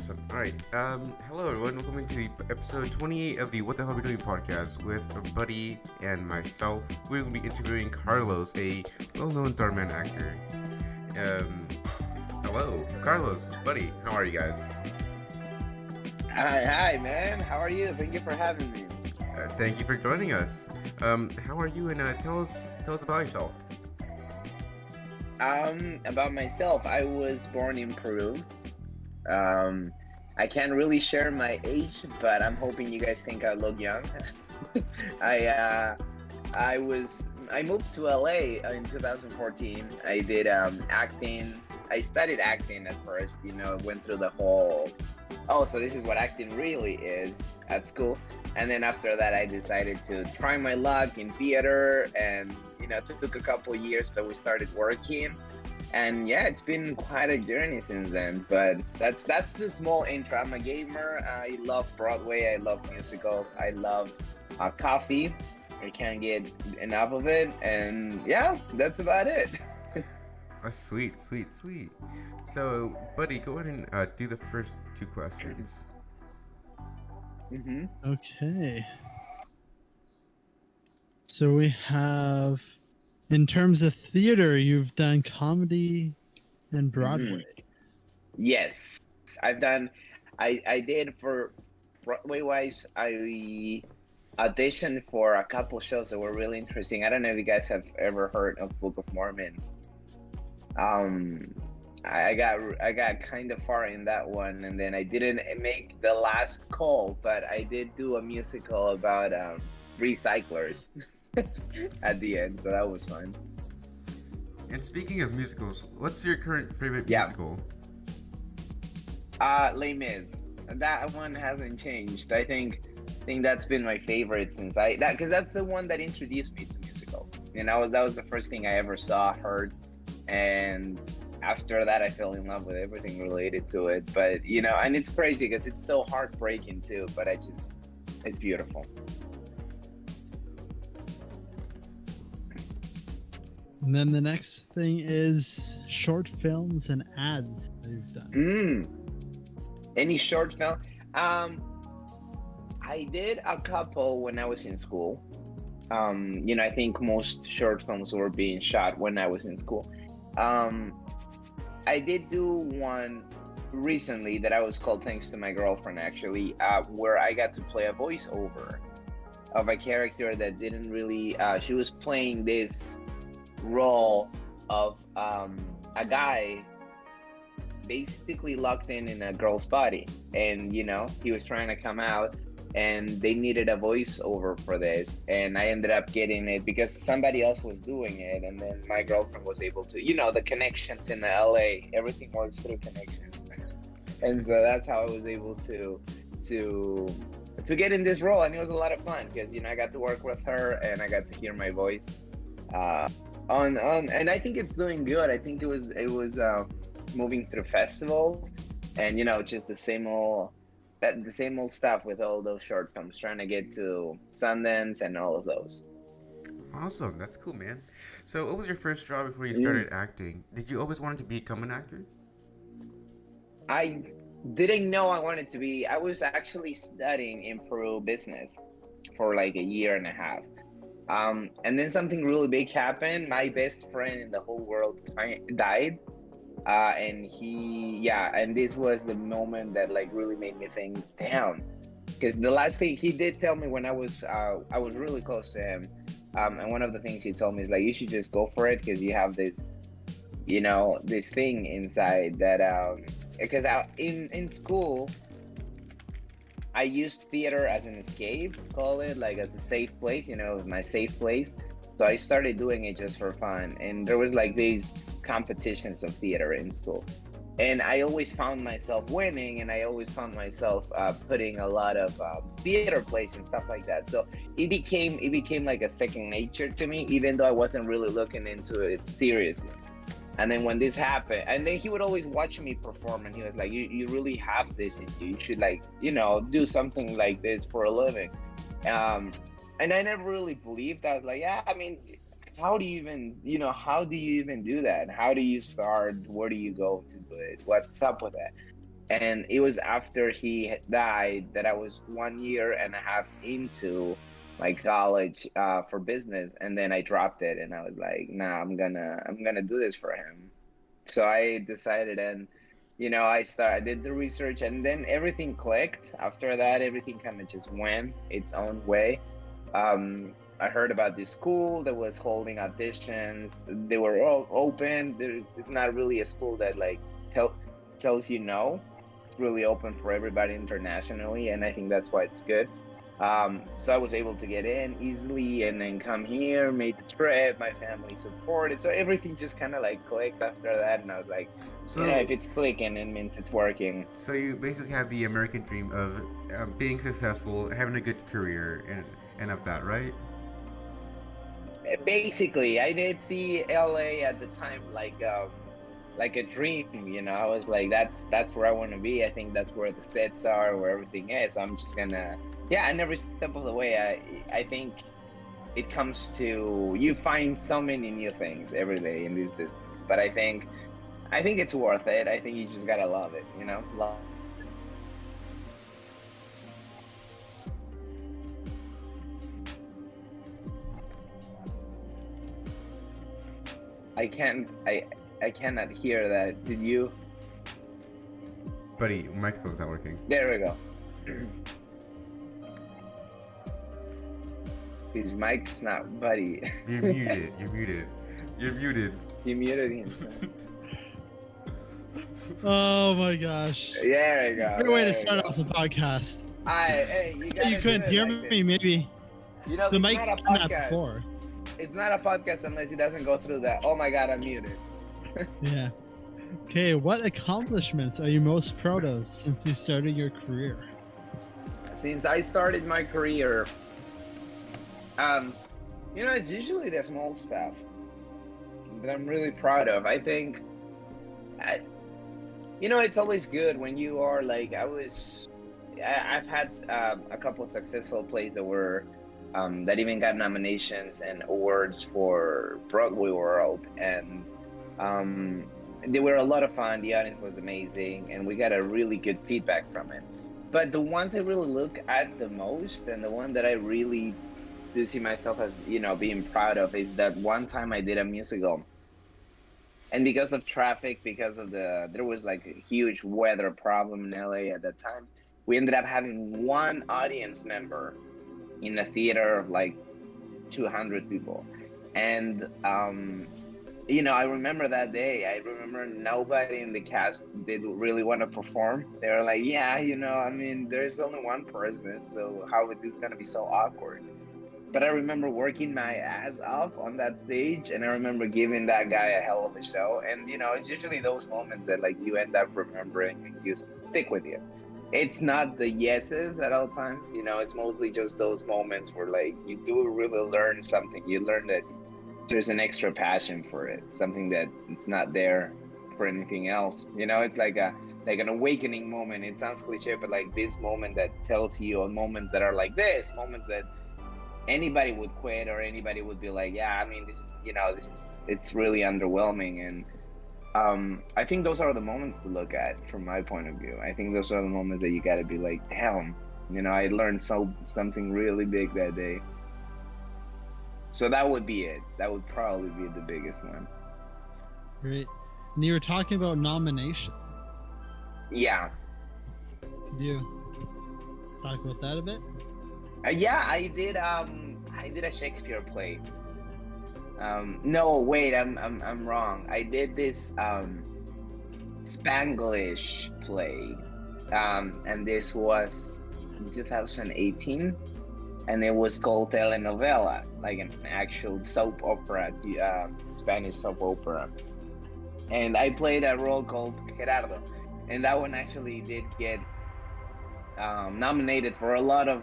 Awesome. All right. Hello, everyone. Welcome to the episode 28 of the What the Hell Are We Doing podcast with a buddy and myself. We're going to be interviewing Carlos, a well-known Darman actor. Hello, Carlos, buddy. How are you guys? Hi, man. How are you? Thank you for having me. Thank you for joining us. How are you? And tell us about yourself. About myself, I was born in Peru. I can't really share my age, but I'm hoping you guys think I look young. I moved to LA in 2014. I did acting. I studied acting at first. Went through the whole. Oh, so this is what acting really is at school. And then after that, I decided to try my luck in theater, and it took a couple years, but we started working. And yeah, it's been quite a journey since then. But that's the small intro. I'm a gamer. I love Broadway. I love musicals. I love coffee. I can't get enough of it. And yeah, that's about it. Sweet. So, buddy, go ahead and do the first two questions. Mm-hmm. Okay. So we have, in terms of theater, you've done comedy and Broadway. Yes, I've done. I did for Broadway wise. I auditioned for a couple shows that were really interesting. I don't know if you guys have ever heard of Book of Mormon. I got kind of far in that one, and then I didn't make the last call, but I did do a musical about recyclers at the end, so that was fun. And speaking of musicals, what's your current favorite Yeah. musical? Les Mis. That one hasn't changed. I think that's been my favorite since because that's the one that introduced me to musical. That was the first thing I ever saw, heard, and after that I fell in love with everything related to it. But and it's crazy because it's so heartbreaking too, but it's beautiful. And then the next thing is short films and ads that you've done. Any short film? I did a couple when I was in school. I think most short films were being shot when I was in school. I did do one recently that I was called thanks to my girlfriend, actually, where I got to play a voiceover of a character that didn't really. She was playing this role of a guy basically locked in a girl's body, and he was trying to come out, and they needed a voiceover for this, and I ended up getting it because somebody else was doing it, and then my girlfriend was able to, the connections in LA, everything works through connections. And so that's how I was able to get in this role, and it was a lot of fun because I got to work with her and I got to hear my voice on and I think it's doing good. I think it was moving through festivals, and just the same old stuff with all those short films, trying to get to Sundance and all of those. Awesome, that's cool, man. So, what was your first job before you started acting? Did you always want to become an actor? I didn't know I wanted to be. I was actually studying in Peru business for like a year and a half. And then something really big happened. My best friend in the whole world died. And this was the moment that like really made me think, damn, because the last thing he did tell me when I was really close to him, and one of the things he told me is like, you should just go for it because you have this, this thing inside that, because in school, I used theater as an escape, call it, like as a safe place, my safe place. So I started doing it just for fun. And there was like these competitions of theater in school. And I always found myself winning, and I always found myself putting a lot of theater plays and stuff like that. So it became like a second nature to me, even though I wasn't really looking into it seriously. And then when this happened, and then he would always watch me perform, and he was like, you really have this in you. You should like, do something like this for a living. And I never really believed that. Like, yeah, I mean, how do you even do that? How do you start? Where do you go to do it? What's up with that? And it was after he had died that I was 1.5 years into my college for business, and then I dropped it, and I was like, nah, I'm gonna do this for him. So I decided, and I did the research, and then everything clicked. After that, everything kind of just went its own way. I heard about this school that was holding auditions. They were all open. It's not really a school that like tells you no. It's really open for everybody internationally, and I think that's why it's good. So I was able to get in easily and then come here, made the trip, my family supported. So everything just kind of like clicked after that. And I was like, So if it's clicking, it means it's working. so you basically have the American dream of being successful, having a good career, and of that, right? Basically, I did see LA at the time like a dream, I was like, that's where I want to be. I think that's where the sets are, where everything is. I'm just gonna, yeah, and every step of the way, I think it comes to, you find so many new things every day in this business, but I think it's worth it. I think you just gotta love it, love. I cannot hear that. Did you? Buddy, microphone's not working. There we go. His mic's not, buddy. You're muted. You're muted. You're muted. He muted himself. Oh my gosh. There we go. Great way to there start we off the podcast. Hey, you gotta You couldn't do it hear like me, this. maybe. The it's mic's not a done that podcast. before. It's not a podcast unless it doesn't go through that. Oh my god, I'm muted. Yeah. Okay, what accomplishments are you most proud of since you started your career? Since I started my career, it's usually the small stuff that I'm really proud of. I think, it's always good when you are like, I've had a couple of successful plays that were, that even got nominations and awards for Broadway World, and they were a lot of fun. The audience was amazing, and we got a really good feedback from it. But the ones I really look at the most, and the one that I really do see myself as, being proud of, is that one time I did a musical. And because of traffic, there was like a huge weather problem in LA at that time, we ended up having one audience member in a theater of like 200 people. And, I remember that day. I remember nobody in the cast did really want to perform. They were like, yeah, there's only one person, so how is this going to be so awkward? But I remember working my ass off on that stage, and I remember giving that guy a hell of a show. And, it's usually those moments that like you end up remembering and you stick with you. It's not the yeses at all times, it's mostly just those moments where like you do really learn something. You learn that there's an extra passion for it, something that it's not there for anything else. It's like an awakening moment. It sounds cliche, but like this moment that tells you on moments that are like this, moments that anybody would quit, or anybody would be like, yeah, it's really underwhelming. And I think those are the moments to look at from my point of view. I think those are the moments that you got to be like, damn, I learned something really big that day. So that would be it. That would probably be the biggest one. Great. And you were talking about nomination. Yeah. Could you talk about that a bit? Yeah, I did a Shakespeare play. No, wait, I'm wrong. I did this Spanglish play. And this was in 2018. And it was called telenovela, like an actual soap opera, Spanish soap opera. And I played a role called Gerardo. And that one actually did get nominated for a lot of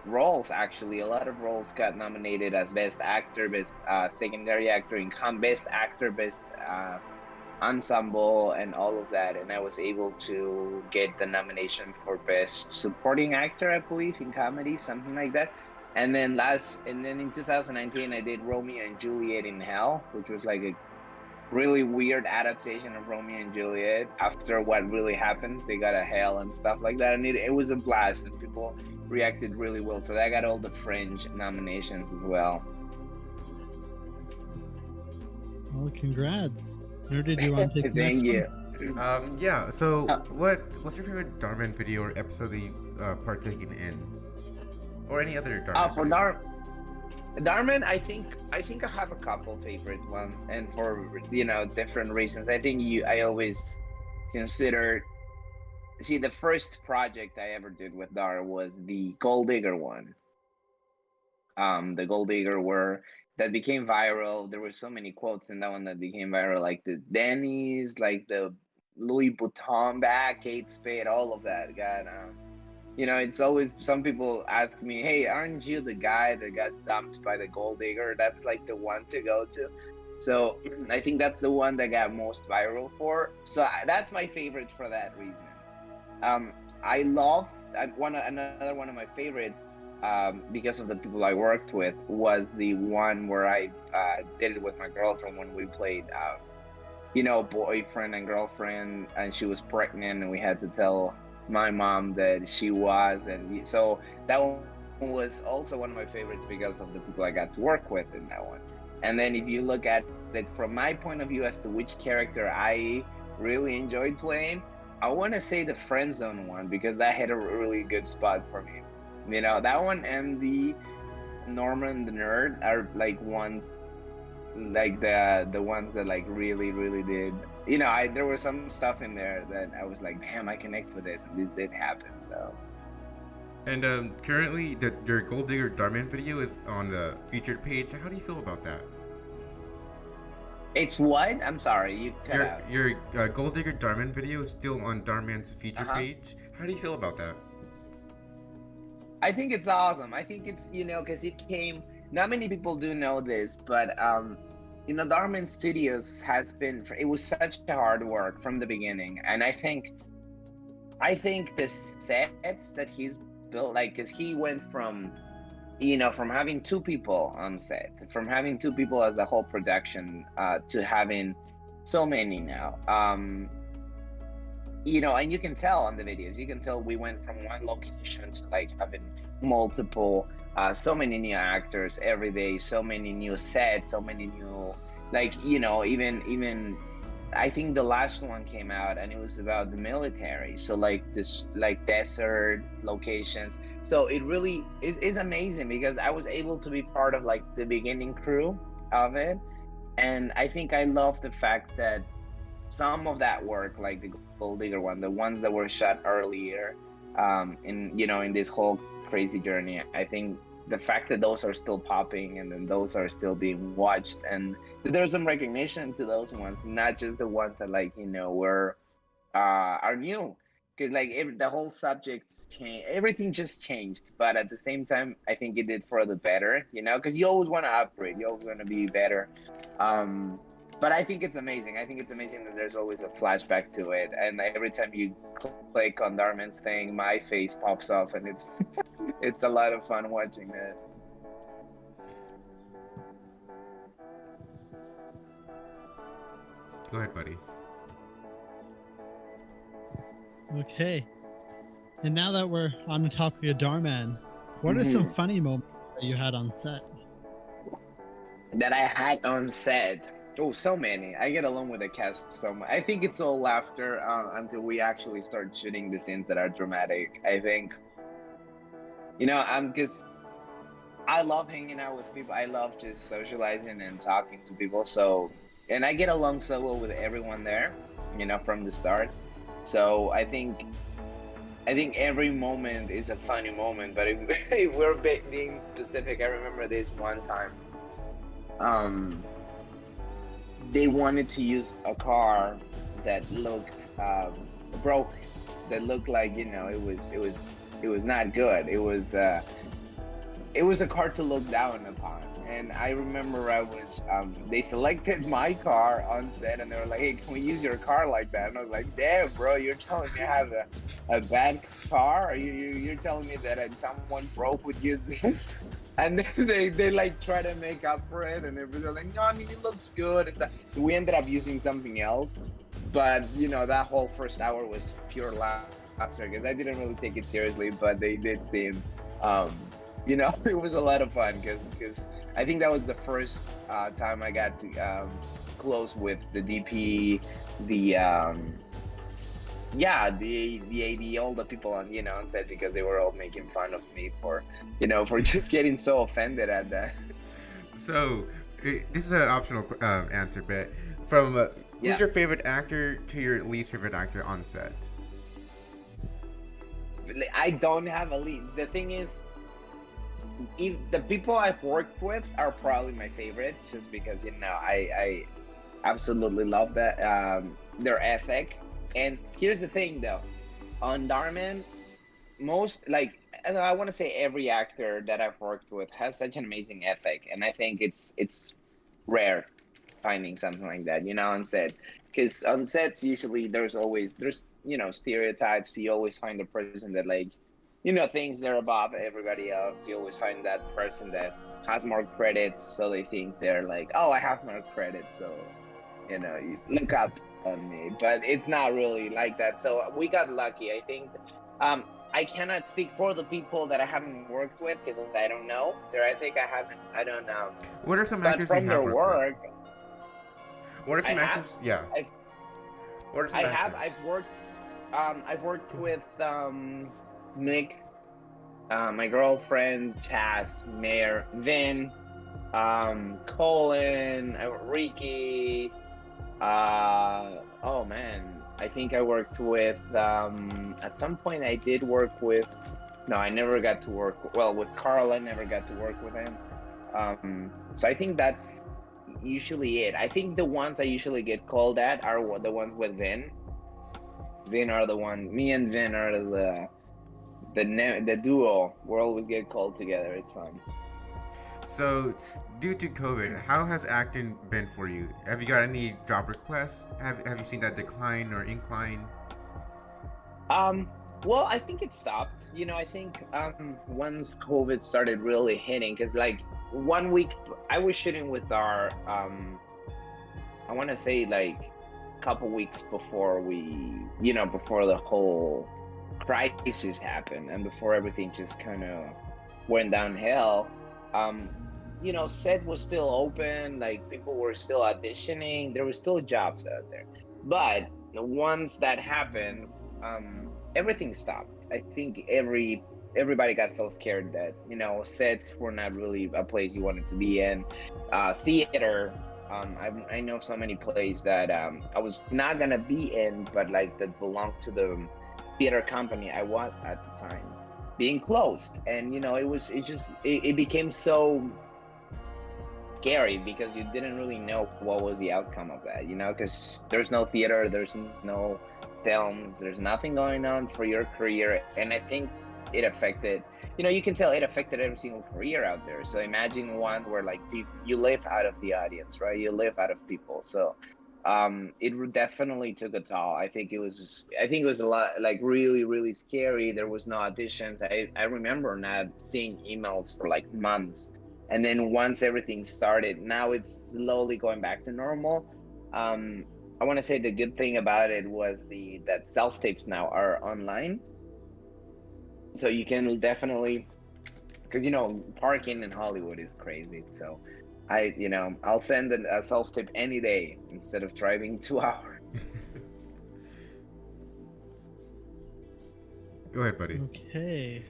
roles, actually. A lot of roles got nominated as Best Actor, Best Secondary Actor, Best Actor, Best Ensemble, and all of that. And I was able to get the nomination for Best Supporting Actor, I believe, in comedy, something like that. And then in 2019, I did Romeo and Juliet in Hell, which was like really weird adaptation of Romeo and Juliet after what really happens. They got a hell and stuff like that, and it was a blast, and people reacted really well. So that got all the Fringe nominations as well. Well, congrats. Or did you want to take the Thank next you. Yeah. So, what's your favorite Darman video or episode that you partaken in, or any other Darman? For Darman, I think I have a couple favorite ones, and for different reasons. I think I always consider. See, the first project I ever did with Dar was the Gold Digger one. The Gold Digger that became viral. There were so many quotes in that one that became viral, like the Denny's, like the Louis Vuitton bag, Kate Spade, all of that. God, it's always, some people ask me, hey, aren't you the guy that got dumped by the Gold Digger? That's like the one to go to. So I think that's the one that got most viral for. So that's my favorite for that reason. I love another one of my favorites because of the people I worked with was the one where I did it with my girlfriend when we played boyfriend and girlfriend, and she was pregnant and we had to tell my mom that she was, and so that one was also one of my favorites because of the people I got to work with in that one. And then if you look at it from my point of view as to which character I really enjoyed playing, I want to say the friend zone one, because that hit a really good spot for me. That one and the Norman the Nerd are like ones, like the ones that like really did. There was some stuff in there that I was like, damn, I connect with this, and this did happen. So. And currently, your Gold Digger Darman video is on the featured page. How do you feel about that? It's what? I'm sorry, you cut out. Your Gold Digger Darman video is still on Darman's feature page. How do you feel about that? I think it's awesome. I think it's, because it came, not many people do know this, but, Darman Studios it was such a hard work from the beginning. And I think the sets that he's built, like, because he went from having two people on set, from having two people as a whole production, to having so many now. And you can tell on the videos, we went from one location to like having multiple, so many new actors every day, so many new sets, so many new, even I think the last one came out and it was about the military. So like this, like desert locations. So it really is amazing because I was able to be part of like the beginning crew of it. And I think I love the fact that some of that work, like the Gold Digger one, the ones that were shot earlier, in this whole crazy journey, I think the fact that those are still popping and then those are still being watched, and there's some recognition to those ones, not just the ones that were are new, because the whole subject's changed, everything just changed, but at the same time I think it did for the better, because you always want to upgrade, you always want to be better. But I think it's amazing. I think it's amazing that there's always a flashback to it, and every time you click on Darman's thing, my face pops off, and it's it's a lot of fun watching that. Go ahead, buddy. Okay. And now that we're on the topic of Darman, what are some funny moments that you had on set? That I had on set? Oh, so many. I get along with the cast so much. I think it's all laughter until we actually start shooting the scenes that are dramatic. I think, because I love hanging out with people. I love just socializing and talking to people. So, and I get along so well with everyone there, from the start. So I think every moment is a funny moment. But if we're being specific, I remember this one time. They wanted to use a car that looked broke, that looked like it was not good. It was a car to look down upon. And I remember they selected my car on set, and they were like, "Hey, can we use your car like that?" And I was like, "Damn, bro, you're telling me I have a bad car? You're telling me that someone broke would use this?" and then they like try to make up for it, and they're like, no, I mean it looks good. We ended up using something else, but that whole first hour was pure laughter because I didn't really take it seriously, but they did seem, it was a lot of fun because I think that was the first time I got to close with the DP, the the AD, all the people on set, because they were all making fun of me for just getting so offended at that. So, this is an optional answer, but from who's your favorite actor to your least favorite actor on set? I don't have a lead. The thing is, the people I've worked with are probably my favorites, just because I absolutely love that their ethic. And here's the thing, though, on Darman, I want to say every actor that I've worked with has such an amazing ethic, and I think it's rare finding something like that, on set. Because on sets, usually there's stereotypes. You always find a person that thinks they're above everybody else. You always find that person that has more credits, so they think they're like, oh, I have more credits, so you look up on me. But it's not really like that. So we got lucky, I think. I cannot speak for the people that I haven't worked with because I don't know their ethic. I don't know. What are some But actors from you their have work, what are some actors? Yeah. What are some actors? I've worked with Nick, my girlfriend, Chas, Mayor, Vin, Colin, Ricky. Oh man, I think I worked with. At some point, I did work with. No, I never got to work. Well, with Carl, I never got to work with him. So I think that's usually it. I think the ones I usually get called at are the ones with Vin. Vin are the one. Me and Vin are the duo. We always get called together. It's fun. So, due to COVID, how has acting been for you? Have you got any job requests? Have you seen that decline or incline? Well, I think it stopped. I think once COVID started really hitting, because 1 week I was shooting with our I want to say a couple weeks before before the whole crisis happened and before everything just kind of went downhill. Set was still open, people were still auditioning, there were still jobs out there. But once that happened, everything stopped. I think everybody got so scared that, sets were not really a place you wanted to be in. Theater, I know so many plays that I was not gonna be in, but that belonged to the theater company I was at the time, being closed. And it became so scary because you didn't really know what was the outcome of that, because there's no theater, there's no films, there's nothing going on for your career. And I think it affected, you can tell it affected every single career out there. So imagine one where you live out of the audience, right? You live out of people. So it definitely took a toll. I think it was a lot, really, really scary. There was no auditions. I remember not seeing emails for months. And then once everything started, now it's slowly going back to normal. I want to say the good thing about it was that self-tapes now are online. So you can definitely, because parking in Hollywood is crazy. So I'll send a self-tape any day instead of driving 2 hours. Go ahead, buddy. Okay.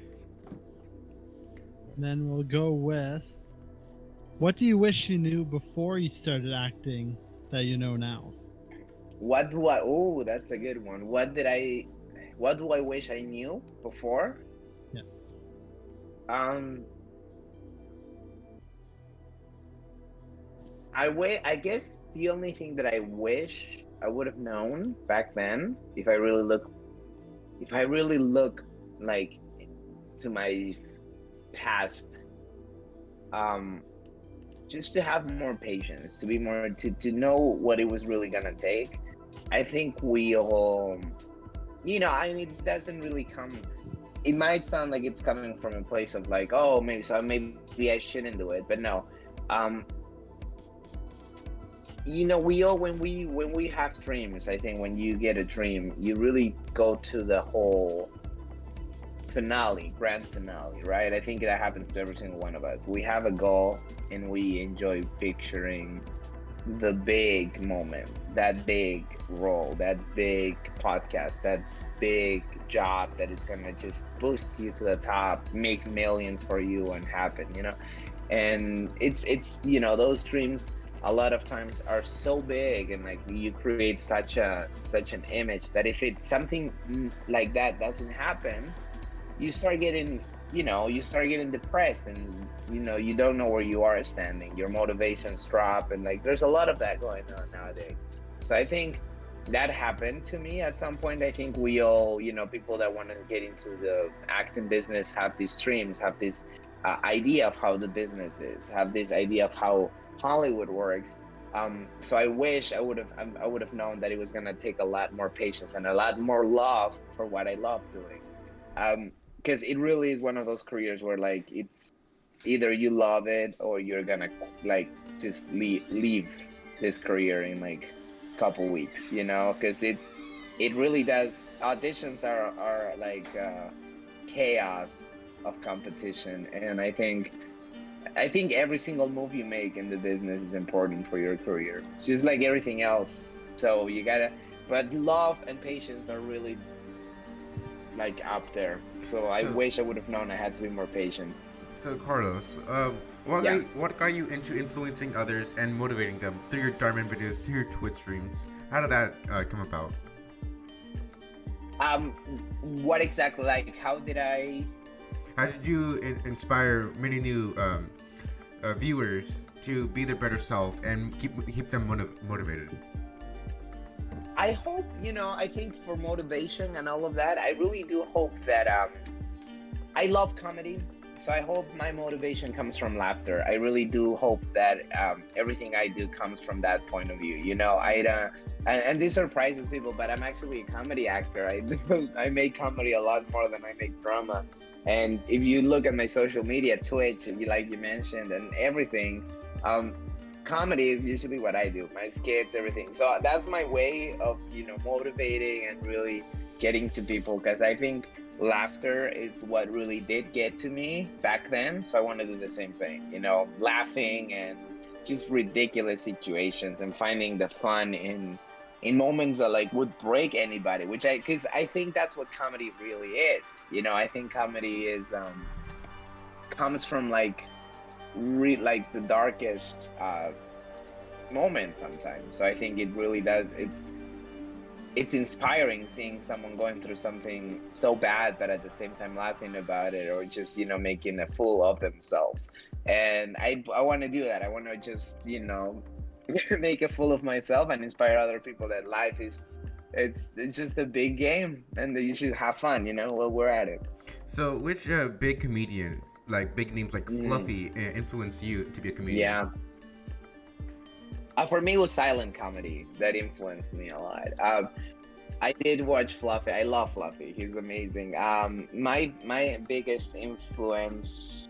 Then we'll go with, what do you wish you knew before you started acting that you know now? Oh, that's a good one. What do I wish I knew before? Yeah. I guess the only thing that I wish I would have known back then, if I really look to my past, just to have more patience, to know what it was really gonna take. I think we all, it doesn't really come it might sound like it's coming from a place of like, oh, maybe I shouldn't do it, but no. Um, we all when we have dreams, I think when you get a dream, you really go to the whole grand finale, right? I think that happens to every single one of us. We have a goal and we enjoy picturing the big moment, that big role, that big podcast, that big job that is gonna just boost you to the top, make millions for you and happen. And it's those dreams a lot of times are so big, and like you create such an image that if it's something like that doesn't happen, you start getting depressed, and you don't know where you are standing, your motivations drop, and like there's a lot of that going on nowadays. So I think that happened to me at some point. I think we all, people that want to get into the acting business have these dreams, have this idea of how the business is, have this idea of how Hollywood works. So I wish I would have known that it was gonna take a lot more patience and a lot more love for what I love doing. Because it really is one of those careers where like it's either you love it or you're gonna like just leave this career in like a couple weeks, because it really does. Auditions are like chaos of competition, and I think every single move you make in the business is important for your career. It's just like everything else. So but love and patience are really like up there. So I wish I would have known I had to be more patient. So Carlos, what got you into influencing others and motivating them through your Darman videos, through your Twitch streams? How did that come about? What exactly? Like, how did you inspire many new viewers to be their better self and keep them motivated? I hope, I think for motivation and all of that, I really do hope that I love comedy. So I hope my motivation comes from laughter. I really do hope that everything I do comes from that point of view. And this surprises people, but I'm actually a comedy actor. I make comedy a lot more than I make drama. And if you look at my social media, Twitch, like you mentioned, and everything, comedy is usually what I do, my skits, everything. So that's my way of, motivating and really getting to people, because I think laughter is what really did get to me back then. So I want to do the same thing, laughing and just ridiculous situations and finding the fun in moments that like would break anybody, because I think that's what comedy really is. I think comedy is comes from like the darkest moments sometimes. So I think it really does. It's inspiring seeing someone going through something so bad, but at the same time laughing about it, or just making a fool of themselves. And I want to do that. I want to just make a fool of myself and inspire other people that life is it's just a big game and that you should have fun while we're at it. So which big comedians, like big names like Fluffy, influenced you to be a comedian? Yeah, for me it was silent comedy that influenced me a lot. I did watch Fluffy. I love Fluffy. He's amazing. My biggest influence,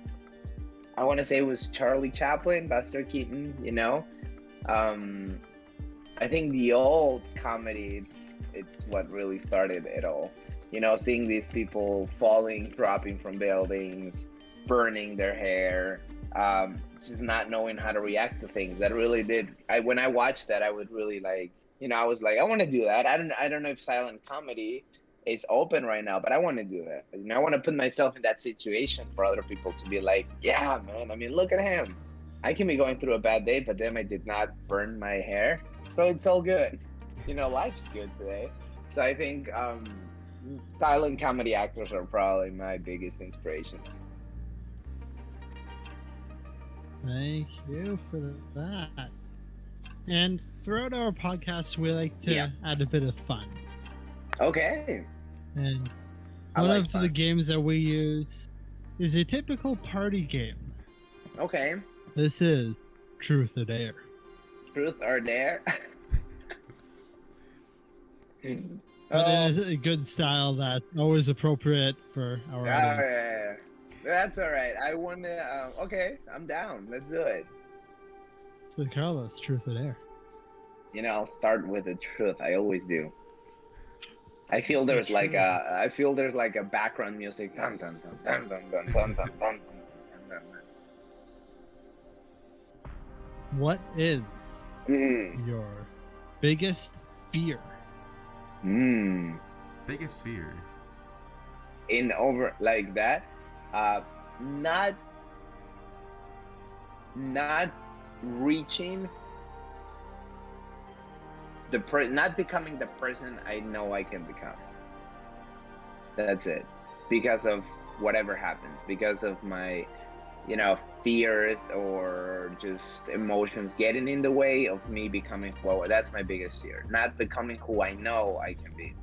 I want to say, was Charlie Chaplin, Buster Keaton. I think the old comedy, it's what really started it all. Seeing these people falling, dropping from buildings, burning their hair, just not knowing how to react to things. That really did. When I watched that, I would really like, I was like, I want to do that. I don't know if silent comedy is open right now, but I want to do that. I want to put myself in that situation for other people to be like, yeah, man. I mean, look at him. I can be going through a bad day, but then I did not burn my hair, so it's all good. Life's good today. So I think silent comedy actors are probably my biggest inspirations. Thank you for that. And throughout our podcast, we like to add a bit of fun. Okay. And one of the games that we use is a typical party game. Okay. This is Truth or Dare. Truth or Dare? But Oh, it is a good style that's always appropriate for our audience. yeah. That's all right. I want to. Okay, I'm down. Let's do it. So Carlos, truth or dare? I'll start with the truth. I always do. I feel there's like Truth. a background music. Dun, dun, dun, dun, dun, dun, dun, dun, dun, dun, What is dun. your biggest fear? Biggest fear. In over like that, not not reaching not becoming the person I know I can become. That's it. Because of whatever happens, because of my, fears or just emotions getting in the way of me becoming well, that's my biggest fear. Not becoming who I know I can be.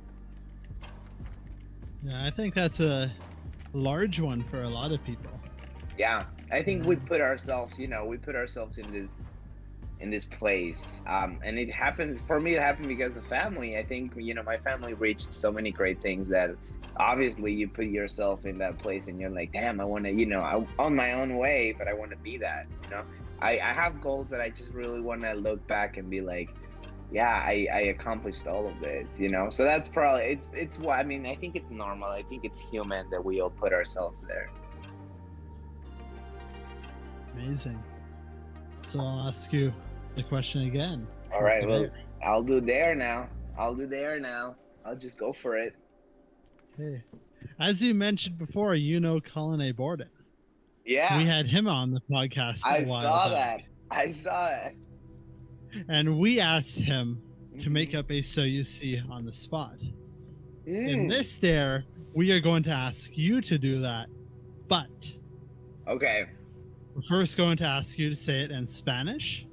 Yeah, I think that's a large one for a lot of people. Yeah. I think we put ourselves, in this place, and it happens for me. It happened because of family. I think my family reached so many great things that obviously you put yourself in that place and you're like, damn, I want to, on my own way, but I want to be that. I have goals that I just really want to look back and be like, yeah, I accomplished all of this. So that's probably it's what I mean. I think it's normal. I think it's human that we all put ourselves there. Amazing. So I'll ask you the question again. All Truth right, or well, dare? I'll do there now. I'll just go for it. Okay. As you mentioned before, Colin A. Borden. Yeah, We had him on the podcast I a while saw back. that. I saw it. And we asked him to make Mhm. up a So You See on the spot. Mm. In this dare, we are going to ask you to do that, but Okay, we're first going to ask you to say it in Spanish,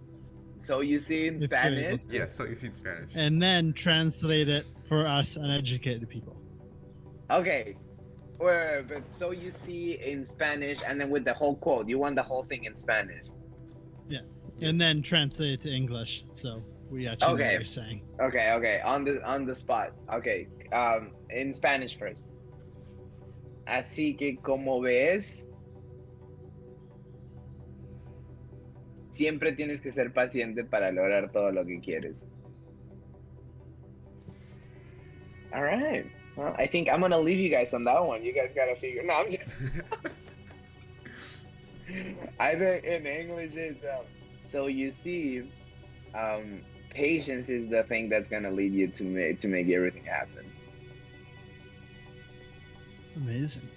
so you see in if you're able Spanish. to, Yeah, so you speak Spanish. and then translate it for us uneducated people. Okay, but so you see in Spanish, and then with the whole quote, you want the whole thing in Spanish. And then translate it to English, so we actually know what Okay. you're saying. Okay, on the spot. Okay, in Spanish first. Así que como ves, siempre tienes que ser paciente para lograr todo lo que quieres. All right. Well, I think I'm gonna leave you guys on that one. You guys gotta figure. No, I'm just. I think in English it's so you see, patience is the thing that's gonna lead you to make everything happen. Amazing.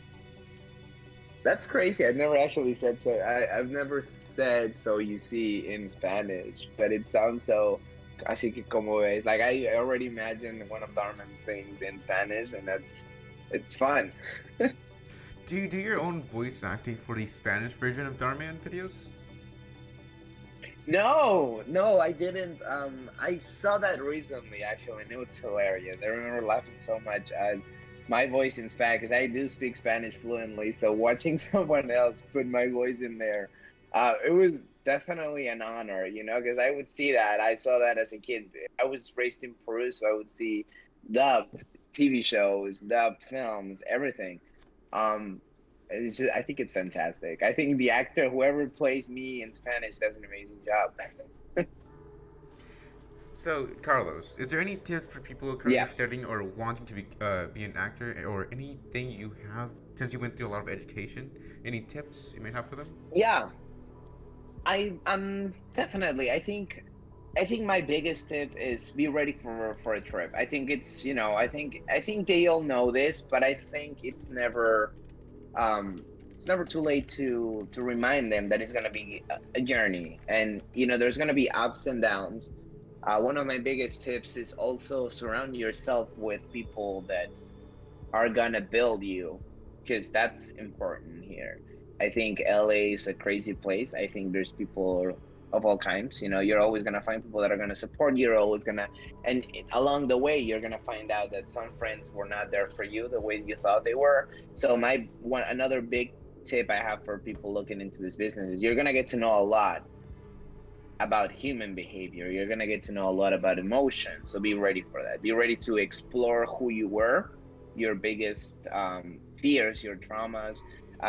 That's crazy. I've never actually said so. I've never said so you see in Spanish, but it sounds so. Así que como ves, like I already imagined one of Darman's things in Spanish, and it's fun. Do you do your own voice acting for the Spanish version of Darman videos? No, I didn't. I saw that recently actually, and it was hilarious. I remember laughing so much at my voice in Spanish because I do speak Spanish fluently. So watching someone else put my voice in there, it was definitely an honor, because I would see that. I saw that as a kid. I was raised in Peru, so I would see dubbed TV shows, dubbed films, everything. It's just, I think it's fantastic. I think the actor, whoever plays me in Spanish, does an amazing job. So, Carlos, is there any tips for people currently Yeah. studying or wanting to be an actor, or anything you have since you went through a lot of education? Any tips you might have for them? Yeah, I'm definitely. I think my biggest tip is be ready for a trip. I think it's I think they all know this, but I think it's never too late to remind them that it's gonna be a journey, and there's gonna be ups and downs. One of my biggest tips is also surround yourself with people that are gonna build you, because that's important here. I think LA is a crazy place. I think there's people of all kinds. You're always gonna find people that are gonna support you. You're always gonna, and along the way, you're gonna find out that some friends were not there for you the way you thought they were. So another big tip I have for people looking into this business is you're gonna get to know a lot about human behavior. You're gonna get to know a lot about emotions. So be ready for that. Be ready to explore who you were, your biggest fears, your traumas.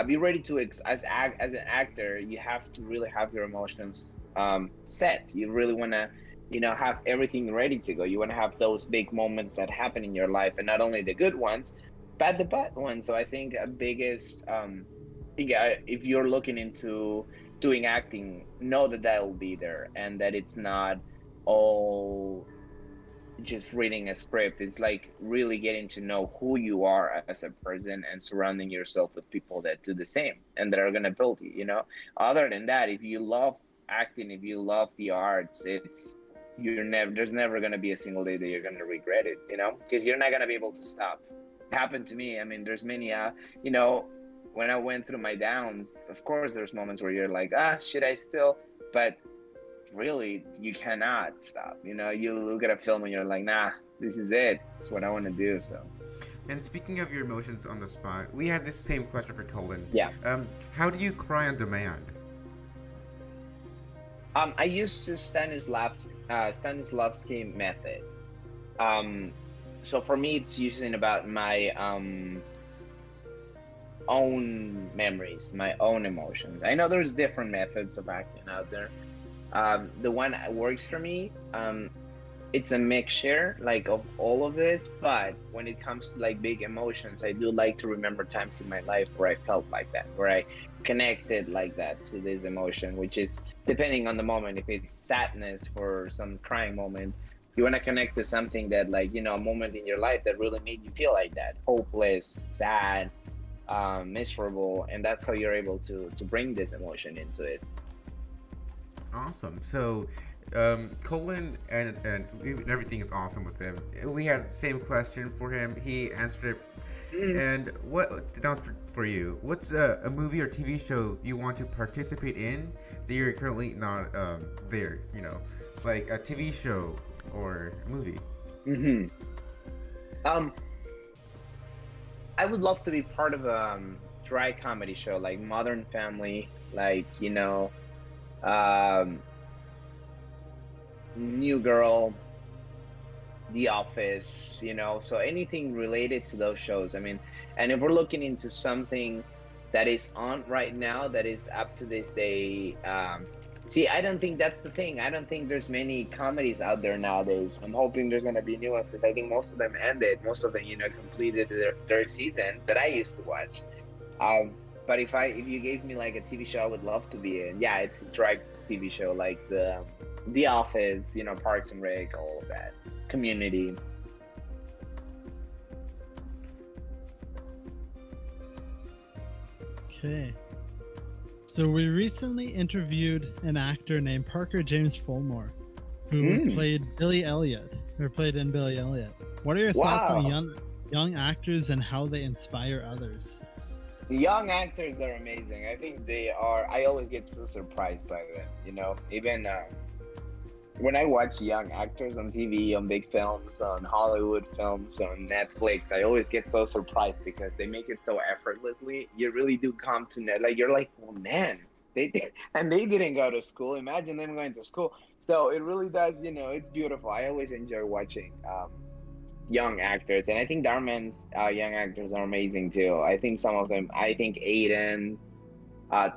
Be ready to as an actor, you have to really have your emotions set. You really want to, have everything ready to go. You want to have those big moments that happen in your life, and not only the good ones, but the bad ones. So I think a biggest yeah, if you're looking into doing acting, know that that will be there, and that it's not all just reading a script. It's like really getting to know who you are as a person, and surrounding yourself with people that do the same and that are going to build you. Other than that, if you love acting, if you love the arts, there's never going to be a single day that you're going to regret it, because you're not going to be able to stop. It happened to me. I mean, there's many you know when I went through my downs, of course there's moments where you're like, should I still? But really, you cannot stop. You look at a film and you're like, nah, this is it. It's what I want to do. So And speaking of your emotions on the spot, we had this same question for Colin. yeah. How do you cry on demand? I used to Stanislavski method. So for me, it's using about my own memories, my own emotions. I know there's different methods of acting out there. The one that works for me, it's a mixture like of all of this, but when it comes to like big emotions, I do like to remember times in my life where I felt like that, where I connected like that to this emotion, which is depending on the moment. If it's sadness for some crying moment, you want to connect to something that, like, a moment in your life that really made you feel like that, hopeless, sad, miserable, and that's how you're able to bring this emotion into it. Awesome. So, Colin and everything is awesome with him. We had the same question for him. He answered it. And what now for you? What's a movie or TV show you want to participate in that you're currently not there? Like a TV show or a movie. I would love to be part of a dry comedy show like Modern Family, like New Girl, The Office, so anything related to those shows. I mean, and if we're looking into something that is on right now, that is up to this day, see, I don't think that's the thing. I don't think there's many comedies out there nowadays. I'm hoping there's gonna be new ones, because I think most of them ended. Most of them, completed their season that I used to watch. But if you gave me like a TV show I would love to be in, yeah, it's a dry TV show like The Office, Parks and Rec, all of that, Community. Okay. So we recently interviewed an actor named Parker James Fulmore, who played Billy Elliot, or played in Billy Elliot. What are your thoughts on young actors and how they inspire others? Young actors are amazing. I think they are. I always get so surprised by them. Even when I watch young actors on TV, on big films, on Hollywood films, on Netflix, I always get so surprised because they make it so effortlessly. You really do come to know, like, you're like, oh man, they didn't go to school. Imagine them going to school. So it really does, it's beautiful. I always enjoy watching young actors, and I think Darman's young actors are amazing too. I think some of them, Aiden,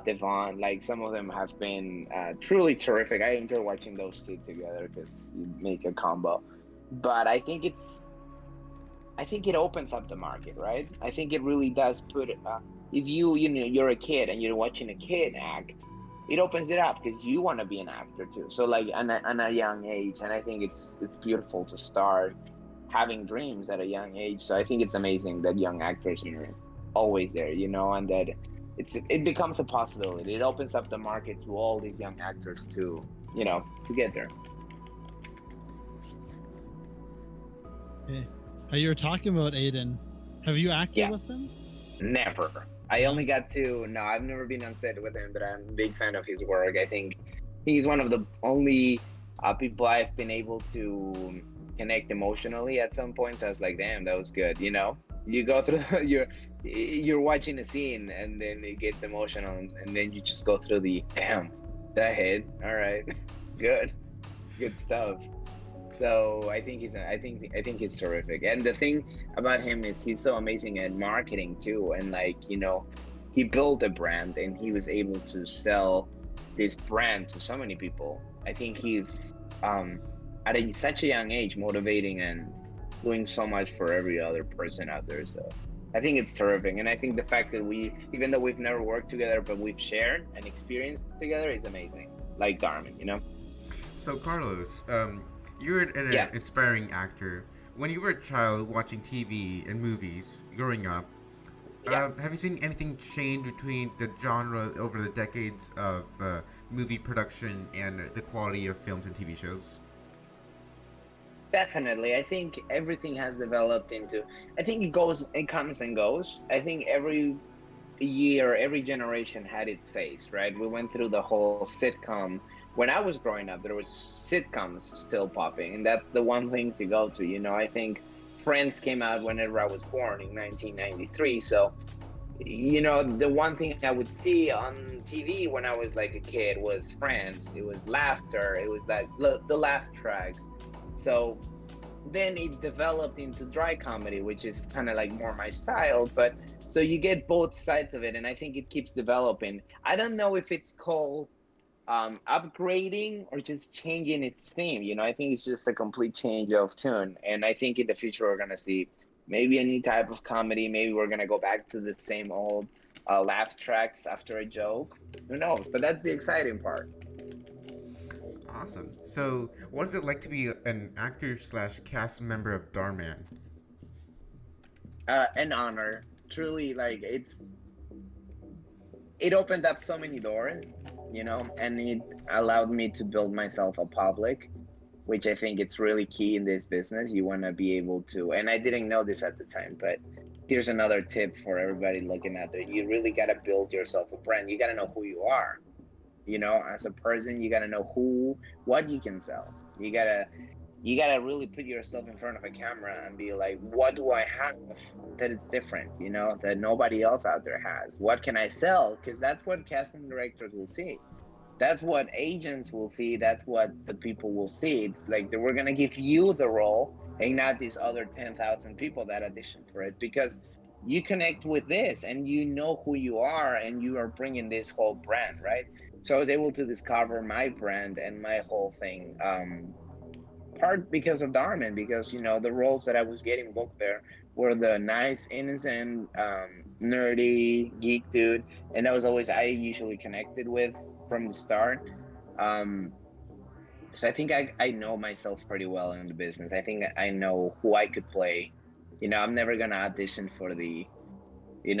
Devon, like some of them have been truly terrific. I enjoy watching those two together because you make a combo. But I think it opens up the market, right? I think it really does put if you're a kid and you're watching a kid act, it opens it up because you want to be an actor too. So like on a young age, and I think it's beautiful to start having dreams at a young age. So I think it's amazing that young actors are always there, and that it becomes a possibility. It opens up the market to all these young actors to get there. Okay. You were talking about Aiden. Have you acted with him? Never. I only got to. No, I've never been on set with him, but I'm a big fan of his work. I think he's one of the only people I've been able to connect emotionally at some point. So I was like, damn, that was good. You go through you're watching a scene and then it gets emotional, and then you just go through the damn, that hit, all right. Good, good stuff. So I think he's terrific. And the thing about him is he's so amazing at marketing too. And like, he built a brand and he was able to sell this brand to so many people. I think he's at such a young age motivating and doing so much for every other person out there. So I think it's terrific. And I think the fact that even though we've never worked together, but we've shared and experienced together is amazing. Like Garmin. So Carlos, you're an Yeah. inspiring actor. When you were a child watching TV and movies growing up, Yeah. have you seen anything change between the genre over the decades of movie production and the quality of films and TV shows? Definitely. I think everything has developed into, I think it comes and goes. I think every year, every generation had its phase, right? We went through the whole sitcom. When I was growing up, there was sitcoms still popping, and that's the one thing to go to. I think Friends came out whenever I was born in 1993. So, the one thing I would see on TV when I was like a kid was Friends. It was laughter. It was like the laugh tracks. So then it developed into dry comedy, which is kind of like more my style. But so you get both sides of it, and I think it keeps developing. I don't know if it's called upgrading or just changing its theme. I think it's just a complete change of tune, and I think in the future we're gonna see maybe a new type of comedy. Maybe we're gonna go back to the same old laugh tracks after a joke. Who knows? But that's the exciting part. Awesome. So, what is it like to be an actor slash cast member of Darman? An honor, truly. Like it opened up so many doors, and it allowed me to build myself a public, which I think it's really key in this business. You want to be able to, and I didn't know this at the time, but here's another tip for everybody looking at there. You really got to build yourself a brand. You got to know who you are, as a person. You got to know what you can sell. You gotta really put yourself in front of a camera and be like, what do I have that it's different, that nobody else out there has? What can I sell? Because that's what casting directors will see. That's what agents will see. That's what the people will see. It's like we're gonna give you the role and not these other 10,000 people that audition for it, because you connect with this and you know who you are and you are bringing this whole brand, right? So I was able to discover my brand and my whole thing. Part because of Darman, because the roles that I was getting booked there were the nice, innocent, nerdy geek dude, and that was always I usually connected with from the start. Um, so I think I know myself pretty well in the business. I think I know who I could play. I'm never gonna audition for the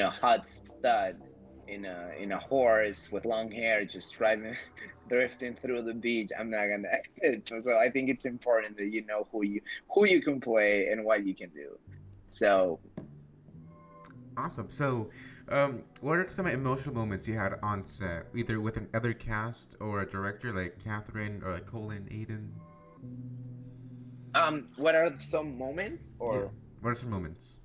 hot stud in a horse with long hair just driving drifting through the beach. I'm not gonna so I think it's important that you know who you can play and what you can do. So Awesome. So, what are some emotional moments you had on set, either with another cast or a director like Catherine or like Colin, Aiden? what are some moments Yeah. or What are some moments?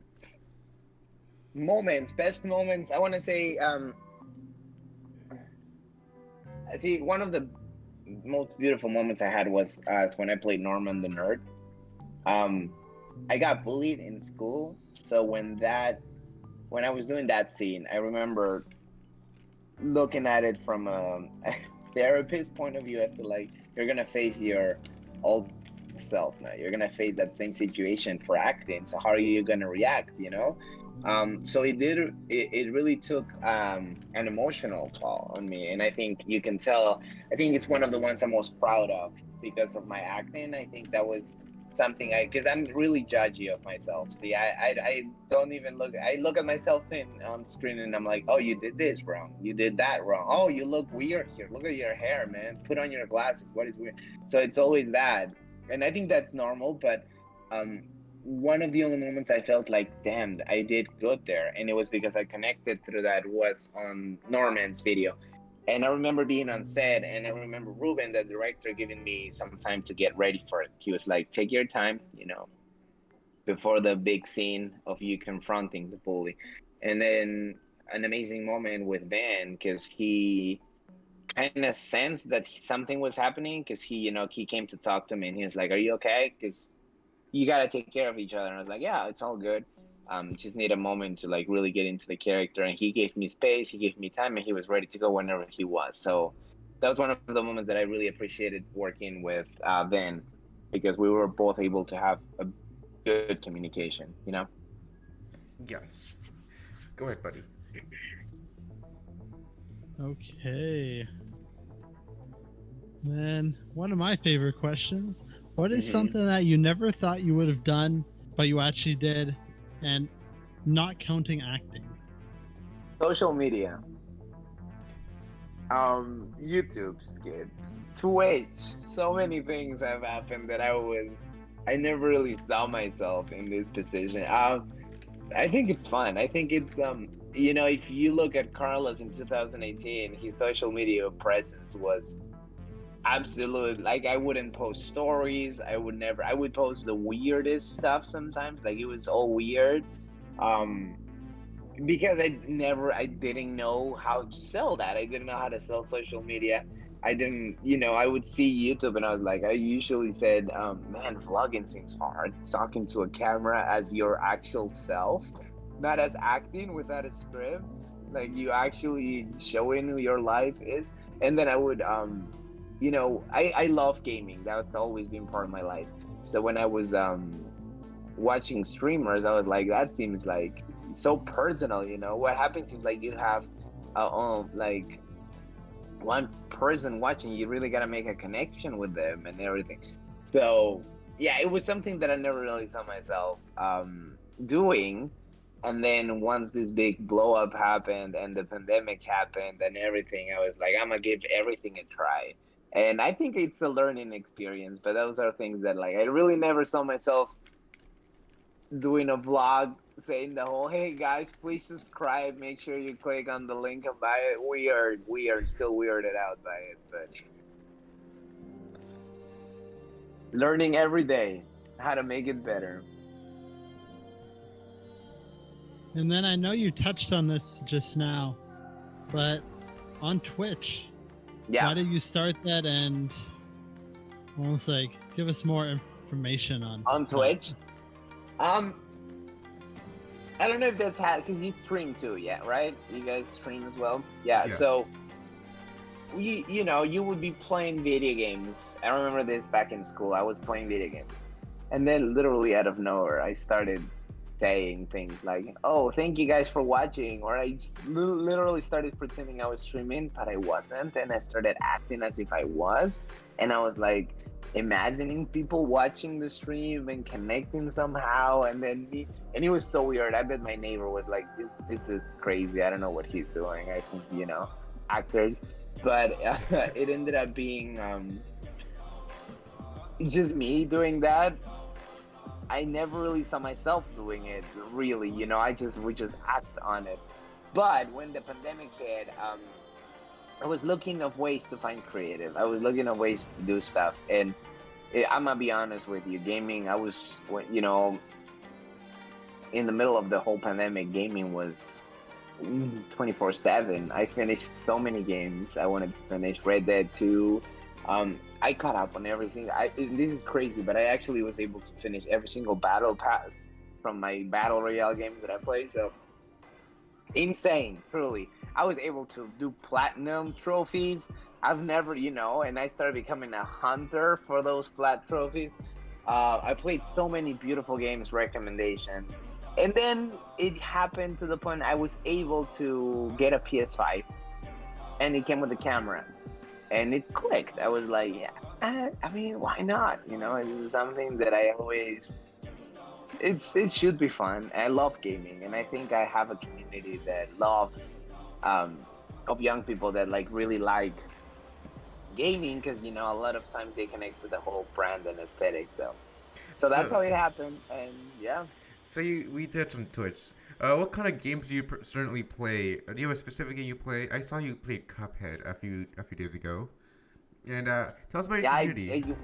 best moments? I want to say I think one of the most beautiful moments I had was when I played Norman the Nerd. um I got bullied in school, so when I was doing that scene, I remember looking at it from a therapist point of view, as to like, you're gonna face your old self now. You're gonna face that same situation for acting. So how are you gonna react? So it really took an emotional toll on me, and I think you can tell. I think it's one of the ones I'm most proud of because of my acting. I think that was something because I'm really judgy of myself. See, I don't even I look at myself on screen and I'm like, oh, you did this wrong, you did that wrong, oh, you look weird here, look at your hair, man, put on your glasses, what is weird? So it's always that, and I think that's normal. But um one of the only moments I felt like, damn, I did good there, and it was because I connected through that, was on Norman's video. And I remember being on set, and I remember Ruben, the director, giving me some time to get ready for it. He was like, take your time, before the big scene of you confronting the bully. And then an amazing moment with Van, because kind of sensed that something was happening because he came to talk to me and he was like, "Are you okay? Because you gotta take care of each other." And I was like, "Yeah, it's all good. Just need a moment to like really get into the character." And he gave me space, he gave me time, and he was ready to go whenever he was. So that was one of the moments that I really appreciated working with Vin, because we were both able to have a good communication. Yes. Go ahead, buddy. Okay. Then one of my favorite questions. What is something that you never thought you would have done, but you actually did, and not counting acting? Social media. YouTube skits, Twitch. So many things have happened that I never really saw myself in this position. I think it's fun. I think it's if you look at Carlos in 2018, his social media presence was absolute. Like, I wouldn't post stories. I would post the weirdest stuff sometimes. Like, it was all weird. Um, because I didn't know how to sell that. I didn't know how to sell social media. I didn't, I would see YouTube and I was like, I usually said, man, vlogging seems hard. Talking to a camera as your actual self, not as acting without a script. Like, you actually showing who your life is. And then I would, I love gaming. That's always been part of my life. So when I was watching streamers, I was like, that seems like so personal. What happens is, like, you have like one person watching, you really got to make a connection with them and everything. So yeah, it was something that I never really saw myself doing. And then once this big blow up happened and the pandemic happened and everything, I was like, I'm gonna give everything a try. And I think it's a learning experience, but those are things that, like, I really never saw myself doing a vlog saying the whole, hey guys, please subscribe, make sure you click on the link and buy it. We are still weirded out by it, but learning every day how to make it better. And then I know you touched on this just now, but on Twitch, why did you start that? And almost like give us more information on Twitch. I don't know if that's because you stream too, yeah, right? You guys stream as well, yeah. Yes. So you would be playing video games. I remember this back in school. I was playing video games, and then literally out of nowhere, I started saying things like, "Oh, thank you guys for watching," or I literally started pretending I was streaming, but I wasn't, and I started acting as if I was, and I was like imagining people watching the stream and connecting somehow, and then me, and it was so weird. I bet my neighbor was like, "This is crazy. I don't know what he's doing." I think actors, but it ended up being just me doing that. I never really saw myself doing it, really. We just act on it. But when the pandemic hit, I was looking of ways to find creative. I was looking of ways to do stuff, and I'm gonna be honest with you, gaming. I was, in the middle of the whole pandemic, gaming was 24/7. I finished so many games. I wanted to finish Red Dead 2. I caught up on every single. This is crazy, but I actually was able to finish every single battle pass from my battle royale games that I play. So insane, truly. I was able to do platinum trophies. I've never, and I started becoming a hunter for those plat trophies. I played so many beautiful games, recommendations. And then it happened to the point I was able to get a PS5, and it came with a camera. And it clicked. I was like, yeah, I mean, why not? This is something that I always, it should be fun. I love gaming, and I think I have a community that loves, of young people that really like gaming, because a lot of times they connect with the whole brand and aesthetic. So that's how it happened, and yeah. So we did some Twitch. What kind of games do you certainly play? Do you have a specific game you play? I saw you played Cuphead a few days ago. And tell us about your community.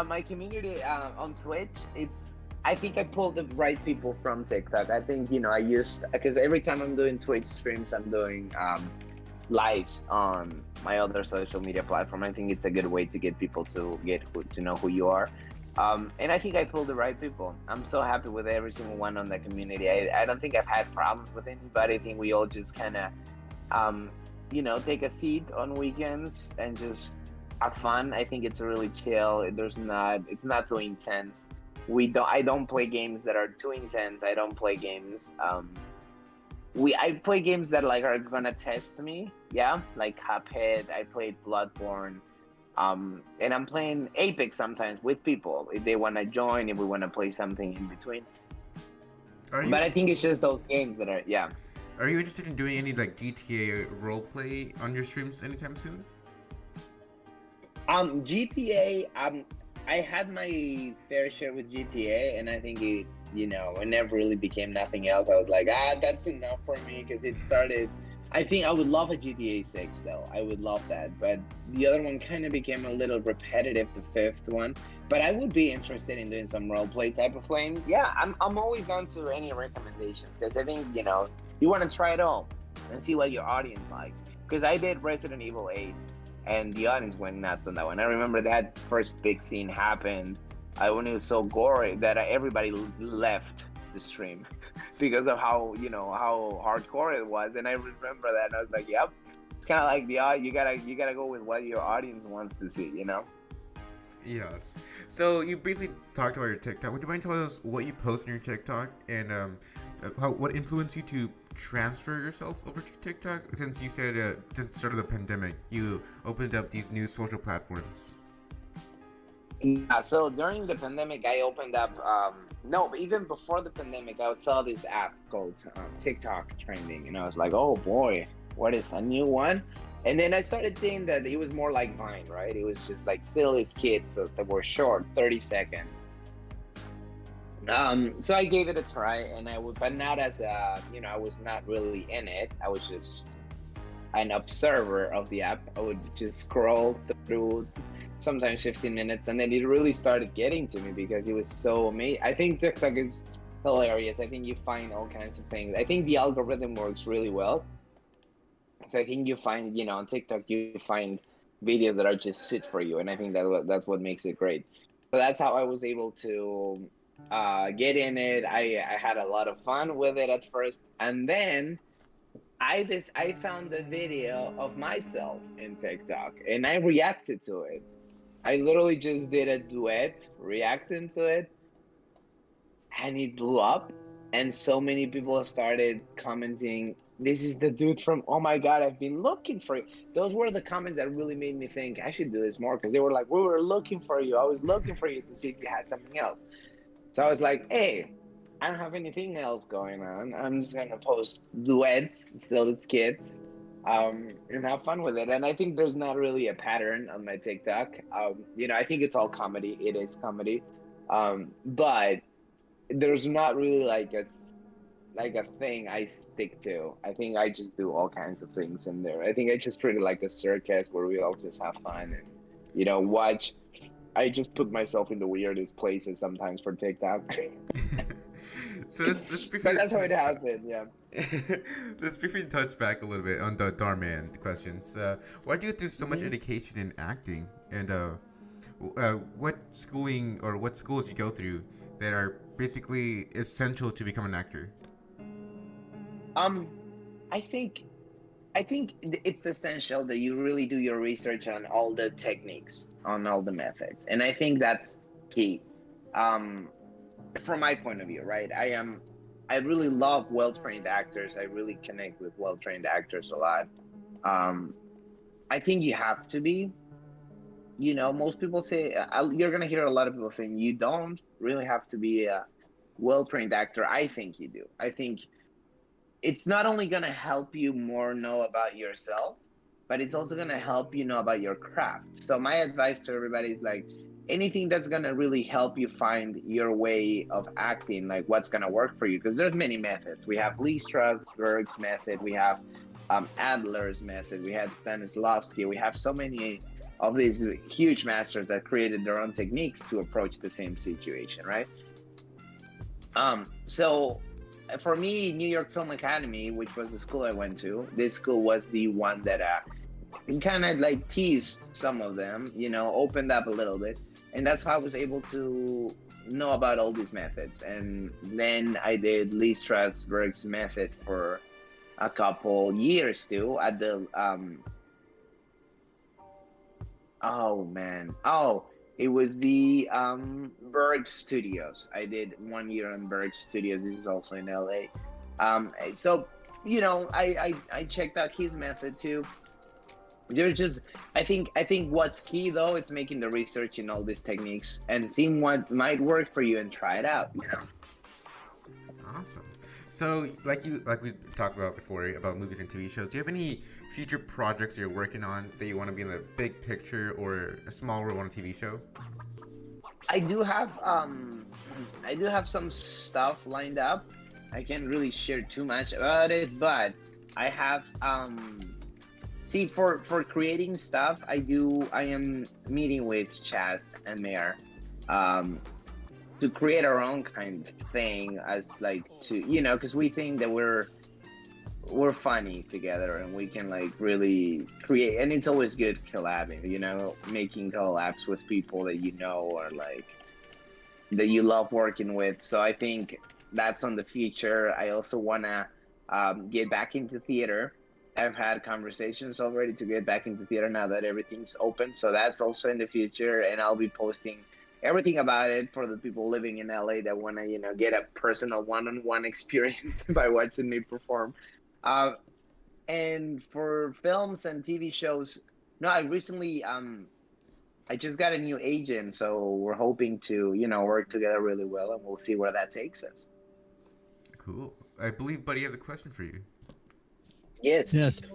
My community on Twitch, I think I pulled the right people from TikTok. I think I used, because every time I'm doing Twitch streams, I'm doing lives on my other social media platform. I think it's a good way to get people to to know who you are. And I think I pulled the right people. I'm so happy with every single one on the community. I don't think I've had problems with anybody. I think we all just kind of, take a seat on weekends and just have fun. I think it's really chill. It's not too intense. I don't play games that are too intense. I don't play games. I play games that like are gonna test me. Yeah, like Cuphead. I played Bloodborne. And I'm playing Apex sometimes with people if they want to join, if we want to play something in between. But I think it's just those games that are, yeah. Are you interested in doing any like GTA roleplay on your streams anytime soon? GTA, I had my fair share with GTA, and I think it never really became nothing else. I was like, that's enough for me, because it started. I think I would love a GTA 6 though. I would love that. But the other one kind of became a little repetitive, the fifth one. But I would be interested in doing some roleplay type of flame. Yeah, I'm always on to any recommendations, because I think, you want to try it all and see what your audience likes. Because I did Resident Evil 8 and the audience went nuts on that one. I remember that first big scene happened when it was so gory that everybody left the stream because of how hardcore it was. And I remember that, and I was like, yep, it's kind of like you gotta go with what your audience wants to see. Yes. So you briefly talked about your TikTok. Would you mind telling us what you post on your TikTok, and what influenced you to transfer yourself over to TikTok? Since you said since the start of the pandemic, you opened up these new social platforms. Yeah, so during the pandemic, I opened up, even before the pandemic, I saw this app called TikTok trending, and I was like, oh boy, what is a new one? And then I started seeing that it was more like Vine, right? It was just like silly skits that were short, 30 seconds. So I gave it a try, but not as I was not really in it. I was just an observer of the app. I would just scroll through sometimes 15 minutes, and then it really started getting to me because it was so amazing. I think TikTok is hilarious. I think you find all kinds of things. I think the algorithm works really well. So I think you find, on TikTok, you find videos that are just suited for you, and I think that's what makes it great. So that's how I was able to get in it. I had a lot of fun with it at first, and then I found a video of myself in TikTok, and I reacted to it. I literally just did a duet reacting to it, and it blew up, and so many people started commenting, this is the dude from, oh my God, I've been looking for you. Those were the comments that really made me think I should do this more, because they were like, we were looking for you. I was looking for you to see if you had something else. So I was like, hey, I don't have anything else going on. I'm just going to post duets, silly skits, and have fun with it. And I think there's not really a pattern on my TikTok. I think it's all comedy. It is comedy. But there's not really like a thing I stick to. I think I just do all kinds of things in there. I think I just treat it like a circus where we all just have fun and, watch. I just put myself in the weirdest places sometimes for TikTok. So let's briefly. But that's how it happened, yeah. Let's briefly touch back a little bit on the Darman questions. Why do you go through so much education in acting, and what schooling or what schools you go through that are basically essential to become an actor? I think it's essential that you really do your research on all the techniques, on all the methods, and I think that's key. From my point of view, right? I really love well-trained actors. I really connect with well-trained actors a lot. I think you have to be. Most people say you're gonna hear a lot of people saying you don't really have to be a well-trained actor. I think you do. I think it's not only gonna help you more know about yourself, but it's also gonna help you know about your craft. So my advice to everybody is like, anything that's gonna really help you find your way of acting, like what's gonna work for you, because there's many methods. We have Lee Strasberg's method, we have Adler's method, we had Stanislavski, we have so many of these huge masters that created their own techniques to approach the same situation, right? So for me, New York Film Academy, which was the school I went to, this school was the one that kind of like teased some of them, opened up a little bit. And that's how I was able to know about all these methods. And then I did Lee Strasberg's method for a couple years too at the it was the Berg Studios. I did 1 year on Berg Studios. This is also in LA. So I checked out his method too. There's just I think what's key though, it's making the research in all these techniques and seeing what might work for you and try it out. Awesome. So, like we talked about before about movies and TV shows, do you have any future projects you're working on that you want to be in the big picture or a small role on a TV show? I do have some stuff lined up. I can't really share too much about it, but I have see for creating stuff, I am meeting with Chaz and Mayor to create our own kind of thing as like to because we think that we're funny together and we can like really create, and it's always good collabing, making collabs with people that or like that you love working with. So I think that's on the future. I also want to get back into theater. I've had conversations already to get back into theater now that everything's open, so that's also in the future, and I'll be posting everything about it for the people living in LA that want to, get a personal one-on-one experience by watching me perform. And for films and TV shows, no, I recently, I just got a new agent, so we're hoping to, work together really well, and we'll see where that takes us. Cool. I believe Buddy has a question for you. Yes.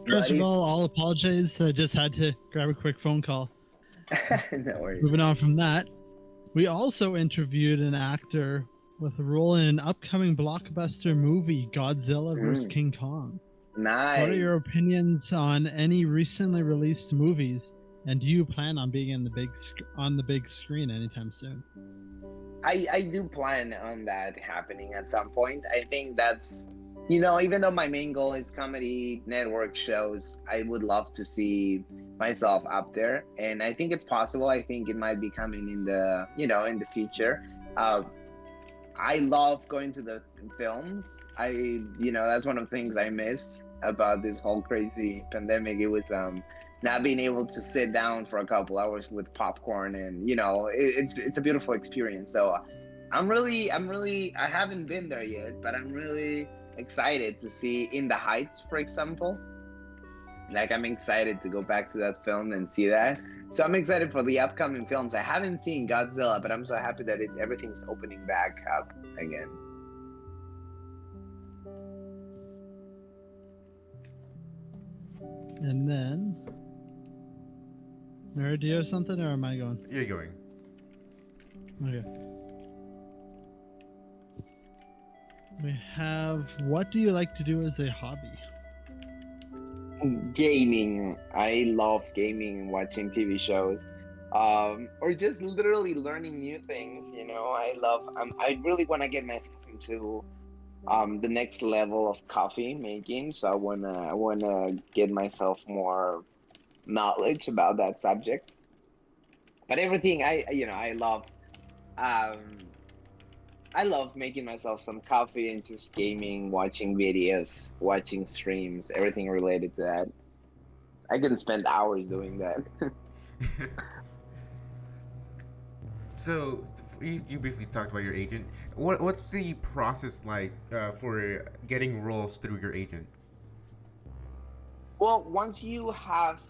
First of all, I'll apologize. I just had to grab a quick phone call. No worries. Moving on from that, we also interviewed an actor with a role in an upcoming blockbuster movie, Godzilla vs. King Kong. Nice. What are your opinions on any recently released movies, and do you plan on being on the big screen anytime soon? I do plan on that happening at some point. I think that's, even though my main goal is comedy network shows, I would love to see myself up there, and I think it's possible. I think it might be coming in the in the future. I love going to the films. That's one of the things I miss about this whole crazy pandemic. It was not being able to sit down for a couple hours with popcorn, and it's a beautiful experience. So I haven't been there yet, but I'm really excited to see In the Heights, for example. Like, I'm excited to go back to that film and see that. So I'm excited for the upcoming films. I haven't seen Godzilla, but I'm so happy that everything's opening back up again. And then, Mary, do you have something, or am I going? You're going. Okay. We have, what do you like to do as a hobby? Gaming. I love gaming and watching TV shows, or just literally learning new things. I really want to get myself into the next level of coffee making. So I wanna get myself more knowledge about that subject. But everything I love. I love making myself some coffee and just gaming, watching videos, watching streams, everything related to that. I can spend hours doing that. So, you briefly talked about your agent. What's the process like for getting roles through your agent? Well, once you have,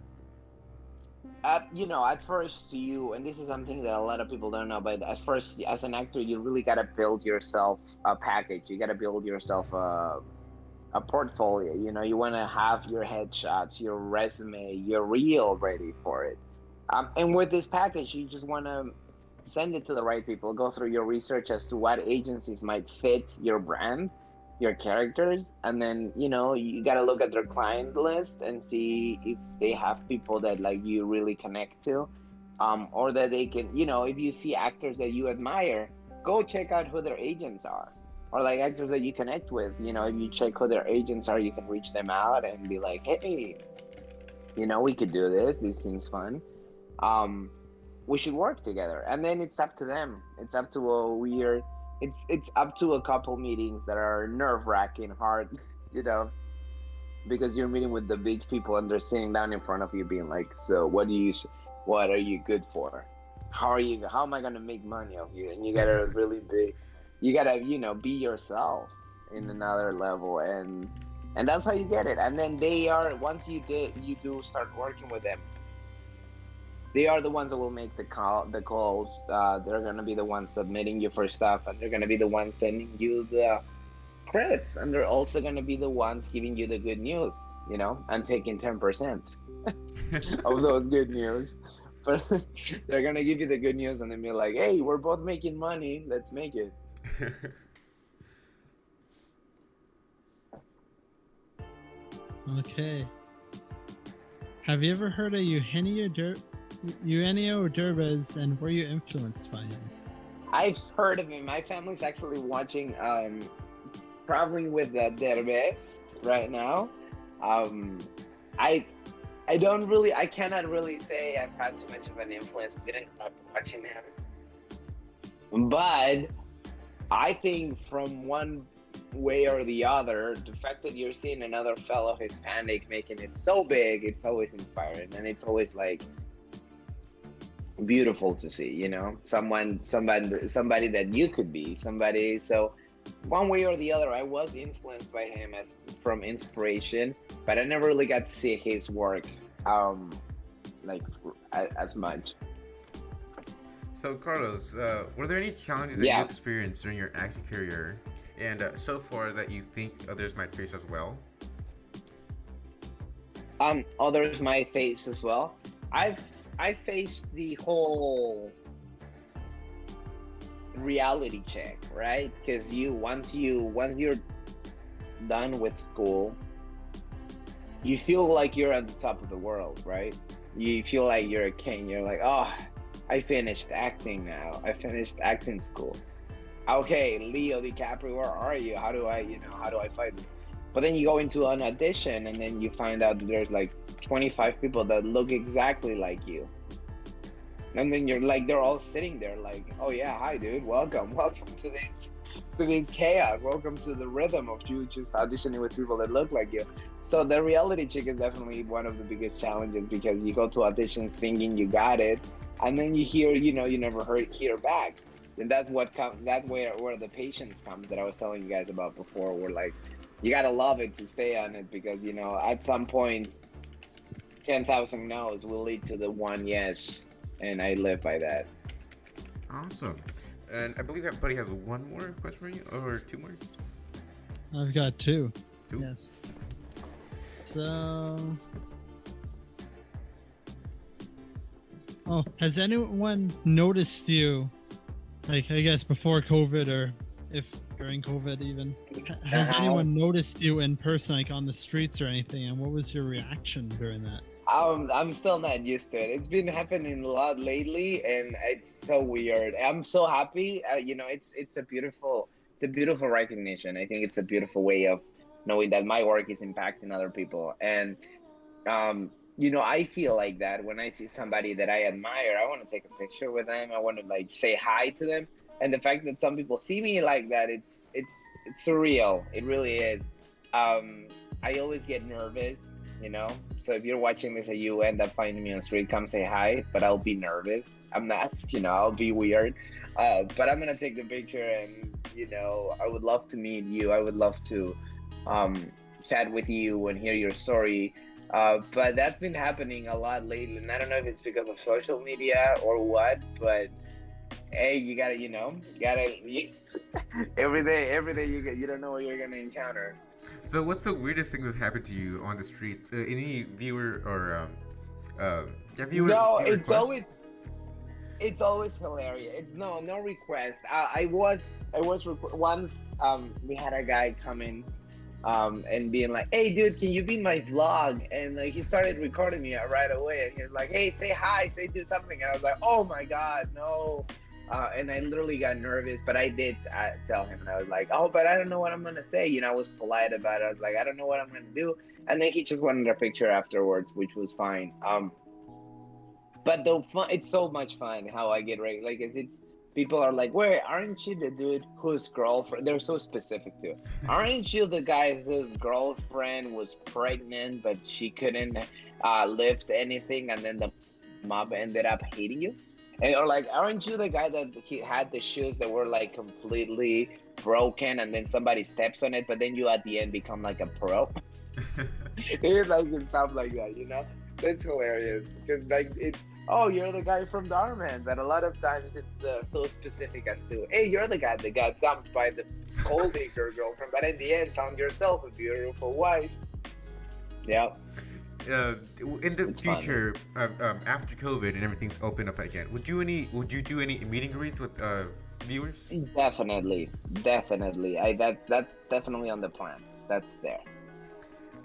at first and this is something that a lot of people don't know, but at first, as an actor, you really got to build yourself a package. You got to build yourself a portfolio. You want to have your headshots, your resume, your reel ready for it. And with this package, you just want to send it to the right people. Go through your research as to what agencies might fit your brand, your characters, and then you got to look at their client list and see if they have people that like you really connect to, or that they can, if you see actors that you admire, go check out who their agents are, or like actors that you connect with. You know, if you check who their agents are, you can reach them out and be like, hey, you know, we could do this. This seems fun. We should work together. And then it's up to them. It's up to a weird. It's up to a couple meetings that are nerve wracking, hard, you know, because you're meeting with the big people and they're sitting down in front of you, being like, so what are you good for? How am I gonna make money off you? And you gotta really you gotta, you know, be yourself in another level, and that's how you get it. And then once you do start working with them, they are the ones that will make the calls. They're gonna be the ones submitting you for stuff, and they're gonna be the ones sending you the credits, and they're also gonna be the ones giving you the good news, you know, and taking 10% of those good news. But they're gonna give you the good news and then be like, hey, we're both making money, let's make it. Okay. Have you ever heard of Eugenio Derbez, and were you influenced by him? I've heard of him. My family's actually watching Traveling with Derbez right now. I cannot really say I've had too much of an influence. Didn't grow up watching him, but I think from one way or the other, the fact that you're seeing another fellow Hispanic making it so big, it's always inspiring, and it's always like beautiful to see. You know, somebody that you could be somebody. So one way or the other, I was influenced by him from inspiration, but I never really got to see his work like as much. So Carlos, were there any challenges that you experienced during your acting career, and so far that you think others might face as well? Others might face as well. I faced the whole reality check, right? Because once you're done with school, you feel like you're at the top of the world, right? You feel like you're a king. You're like, oh, I finished acting now. I finished acting school. Okay, Leo DiCaprio, where are you? How do I fight you? But then you go into an audition and then you find out that there's like 25 people that look exactly like you. And then you're like, they're all sitting there like, oh yeah, hi dude, welcome to this chaos. Welcome to the rhythm of you just auditioning with people that look like you. So the reality check is definitely one of the biggest challenges, because you go to audition thinking you got it, and then you hear, you never hear back. And that's where the patience comes that I was telling you guys about before. Where like, you gotta love it to stay on it, because at some point 10,000 no's will lead to the one yes, and I live by that. Awesome. And I believe that buddy has one more question for you, or two more. I've got two. Two? Yes. So, has anyone noticed you, like, I guess before COVID, or if during COVID even, has anyone noticed you in person, like on the streets or anything, and what was your reaction during that? I'm still not used to it. It's been happening a lot lately, and it's so weird. I'm so happy. It's a beautiful recognition. I think it's a beautiful way of knowing that my work is impacting other people. And I feel like that when I see somebody that I admire, I want to take a picture with them. I want to like say hi to them. And the fact that some people see me like that, it's surreal. It really is. I always get nervous. So if you're watching this and you end up finding me on the street, come say hi, but I'll be nervous. I'm not, I'll be weird. But I'm gonna take the picture, and I would love to meet you. I would love to chat with you and hear your story. But that's been happening a lot lately, and I don't know if it's because of social media or what, but hey, you gotta every day you don't know what you're gonna encounter. So what's the weirdest thing that's happened to you on the streets? Any viewer or viewer? No, viewer it's always hilarious. It's no request. I was once we had a guy come in and being like, hey dude, can you be my vlog? And like he started recording me right away, and he was like, hey, say hi, do something. And I was like, oh my god, no. And I literally got nervous, but I did tell him, and I was like, "Oh, but I don't know what I'm gonna say." I was polite about it. I was like, "I don't know what I'm gonna do," and then he just wanted a picture afterwards, which was fine. But the fun, it's so much fun how I get ready. Like, it's people are like, "Wait, aren't you the dude whose girlfriend?" They're so specific too. Aren't you the guy whose girlfriend was pregnant, but she couldn't lift anything, and then the mob ended up hating you? And or like, aren't you the guy that had the shoes that were like completely broken, and then somebody steps on it, but then you at the end become like a pro? It's like stuff like that, That's hilarious because like it's you're the guy from Darman, but a lot of times it's the so specific as to you're the guy that got dumped by the cold digger girlfriend, but in the end found yourself a beautiful wife. Yeah. In the future, after COVID and everything's open up again, would you do any meeting and greets with viewers? Definitely. That's definitely on the plans. That's there.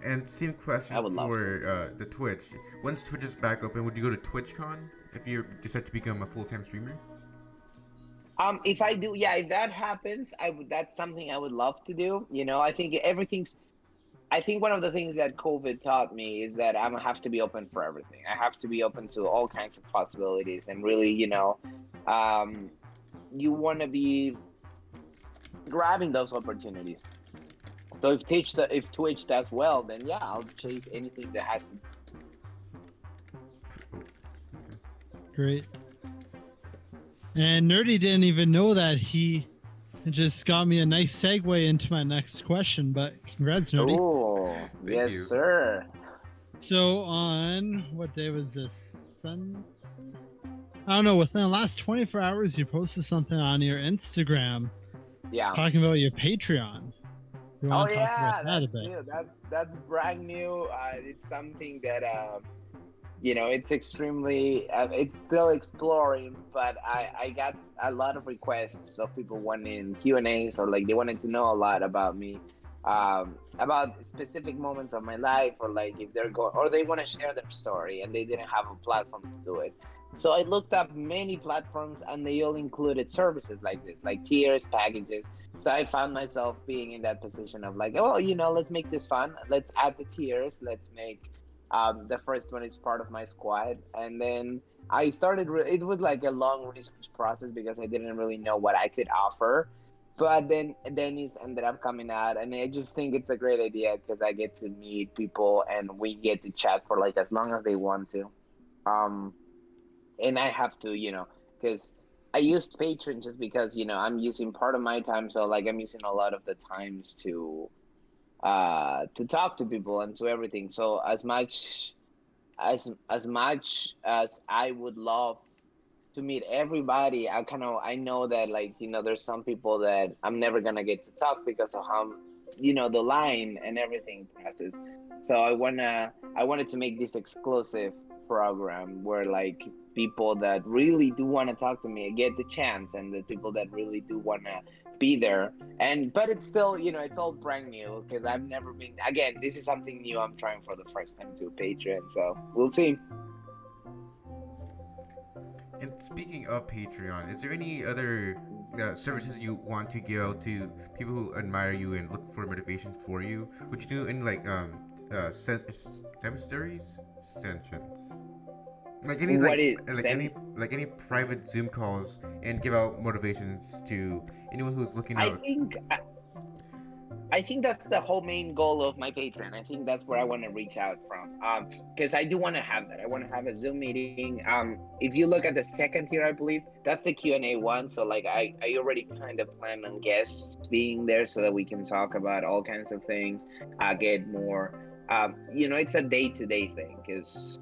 And same question for the Twitch. Once Twitch is back open, would you go to TwitchCon if you decide to become a full-time streamer? If I do, if that happens, that's something I would love to do. I think one of the things that COVID taught me is that I'm gonna have to be open for everything. I have to be open to all kinds of possibilities, and really, you want to be grabbing those opportunities. So if Twitch does well, then I'll chase anything that has to. Great. And Nerdy didn't even know that. He just got me a nice segue into my next question, but congrats, Nerdy. Oh, yes, sir. So on, what day was this? Sunday? I don't know, within the last 24 hours, you posted something on your Instagram. Yeah. Talking about your Patreon. Oh yeah, that's new. That's brand new. It's something that it's extremely. It's still exploring, but I got a lot of requests of people wanting Q&As, or like they wanted to know a lot about me, about specific moments of my life, or like if they're going, or they want to share their story and they didn't have a platform to do it. So I looked up many platforms, and they all included services like this, like tiers, packages. So I found myself being in that position of like, let's make this fun. Let's add the tiers. Let's make the first one is part of my squad. And then I started, it was like a long research process because I didn't really know what I could offer. But then Dennis ended up coming out, and I just think it's a great idea because I get to meet people and we get to chat for like as long as they want to. And I have to, because I used Patreon just because, I'm using part of my time. So like I'm using a lot of the times to talk to people and to everything. So as much as I would love to meet everybody, I know that like, there's some people that I'm never going to get to talk because of how, the line and everything passes. So I wanted to make this exclusive program where like people that really do want to talk to me get the chance, and the people that really do want to be there. But it's still, it's all brand new because I've never been, again, this is something new I'm trying for the first time to Patreon, so we'll see. And speaking of Patreon, is there any other services you want to give out to people who admire you and look for motivation for you? Would you do any like extensions? Like any private Zoom calls and give out motivations to anyone who's looking out. I think that's the whole main goal of my Patreon. I think that's where I want to reach out from. Because I do want to have that. I want to have a Zoom meeting. If you look at the second tier, I believe that's the Q&A one. So like I already kind of plan on guests being there so that we can talk about all kinds of things. Get more. It's a day-to-day thing because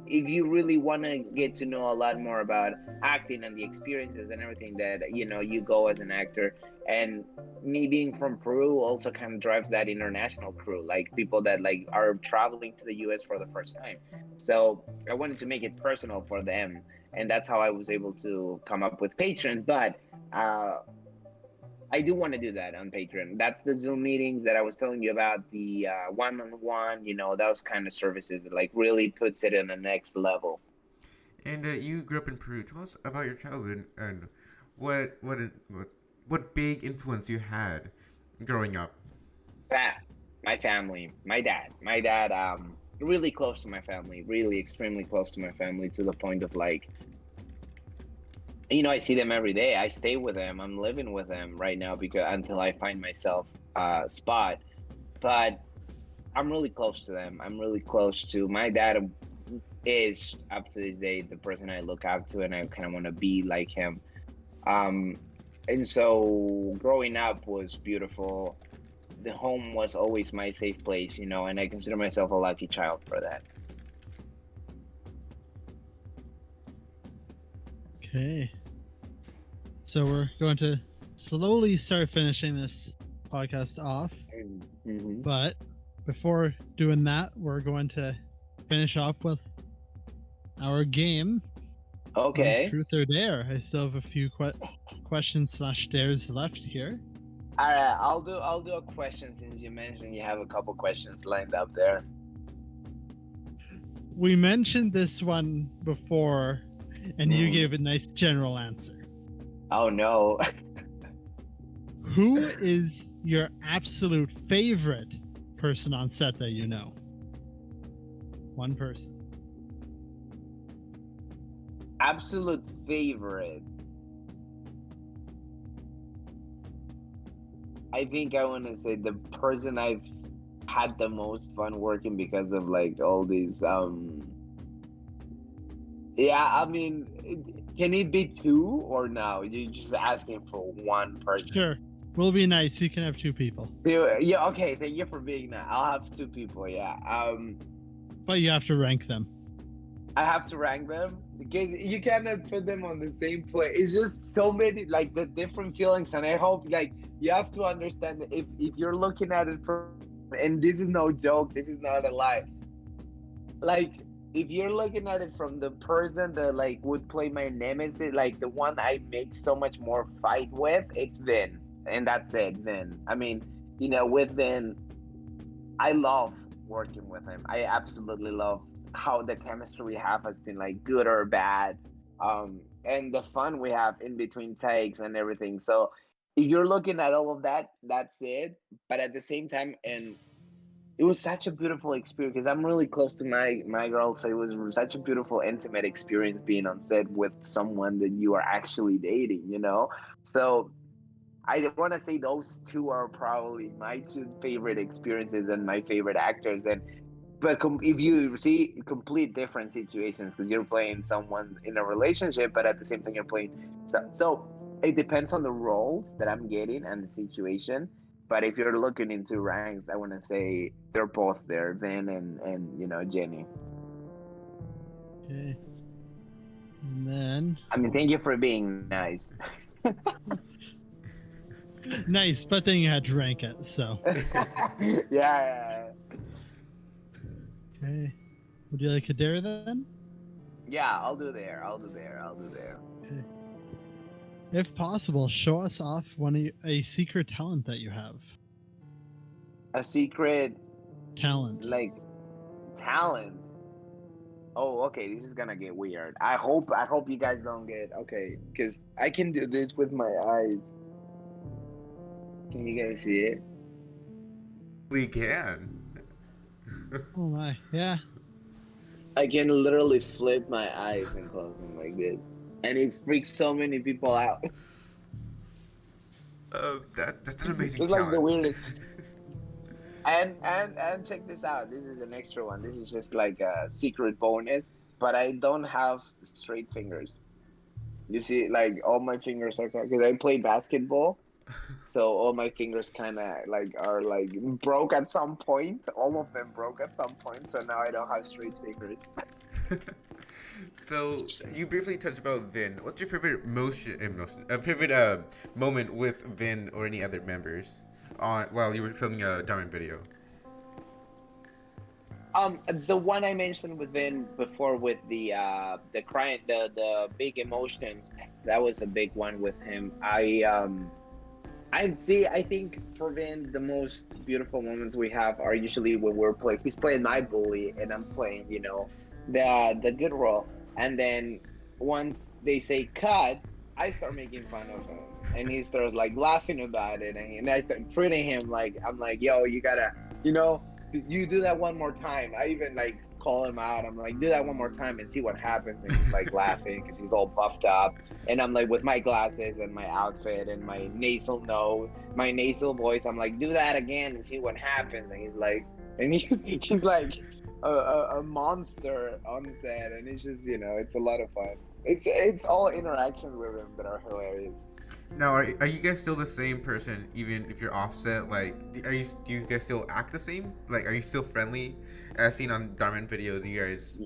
if you really want to get to know a lot more about acting and the experiences and everything that you go as an actor, and me being from Peru also kind of drives that international crew, like people that like are traveling to the US for the first time. So I wanted to make it personal for them, and that's how I was able to come up with patrons. But I do want to do that on Patreon. That's the Zoom meetings that I was telling you about, the one-on-one, those kind of services that like really puts it in the next level. And you grew up in Peru. Tell us about your childhood and what big influence you had growing up? That my family, my dad, really close to my family, really extremely close to my family to the point of like, I see them every day. I stay with them. I'm living with them right now because until I find myself a spot. But I'm really close to them. I'm really close to my dad. Is up to this day the person I look up to, and I kind of want to be like him. Um, and so growing up was beautiful. The home was always my safe place, and I consider myself a lucky child for that. Okay. So we're going to slowly start finishing this podcast off. Mm-hmm. But before doing that, we're going to finish off with our game Okay. of Truth or Dare. I still have a few questions / dares left here. All right, I'll do a question since you mentioned you have a couple questions lined up there. We mentioned this one before, and you gave a nice general answer. Oh no. Who is your absolute favorite person on set that you know? One person. Absolute favorite. I think I want to say the person I've had the most fun working because of like all these yeah, I mean, can it be two or no? You're just asking for one person. Sure. We'll be nice. You can have two people. Yeah, okay, thank you for being nice. I'll have two people, yeah. But you have to rank them. I have to rank them because you cannot put them on the same place. It's just so many, like the different feelings, and I hope like you have to understand that if you're looking at it from, and this is no joke, this is not a lie. Like if you're looking at it from the person that like would play my nemesis, like the one I make so much more fight with, it's Vin, and that's it. Vin. I mean, with Vin, I love working with him. I absolutely love how the chemistry we have has been like good or bad, and the fun we have in between takes and everything. So if you're looking at all of that, that's it. But at the same time, and it was such a beautiful experience because I'm really close to my girl, so it was such a beautiful intimate experience being on set with someone that you are actually dating. So I want to say those two are probably my two favorite experiences and my favorite actors. But if you see complete different situations, because you're playing someone in a relationship, but at the same time you're playing so it depends on the roles that I'm getting and the situation. But if you're looking into ranks, I want to say they're both there, Vin and Jenny. Okay. And then. I mean, thank you for being nice. Nice, but then you had to rank it, so. Yeah. Okay. Would you like a dare then? Yeah, I'll do there. Okay. If possible, show us off a secret talent that you have. A secret Talent. like talent. Oh, okay. This is gonna get weird. I hope you guys don't get okay, because I can do this with my eyes. Can you guys see it? We can. Oh my, yeah. I can literally flip my eyes and close them like this, and it freaks so many people out. That's an amazing It's talent. like the weirdest. And check this out. This is an extra one. This is just like a secret bonus. But I don't have straight fingers. You see, like all my fingers are because I play basketball, so all my fingers kind of like are like broke at some point. All of them broke at some point. So now I don't have straight fingers. So you briefly touched about Vin. What's your favorite favorite moment with Vin or any other members while you were filming a diamond video? The one I mentioned with Vin before with the crying, the big emotions, that was a big one with him. I'd say I think for Vin the most beautiful moments we have are usually when he's playing my bully and I'm playing, the good role, and then once they say cut, I start making fun of him, and he starts like laughing about it, and I start treating him like I'm like, yo, you gotta, you know, you do that one more time. I even like call him out. I'm like, do that one more time and see what happens. And he's like laughing because he's all buffed up, and I'm like with my glasses and my outfit and my nasal nose, my nasal voice. I'm like, do that again and see what happens. And he's like, and he's like a monster on set, and it's just it's a lot of fun. It's all interactions with him that are hilarious. Now, are you guys still the same person even if you're offset? Like, do you guys still act the same? Like, are you still friendly? As seen on Darman videos, you guys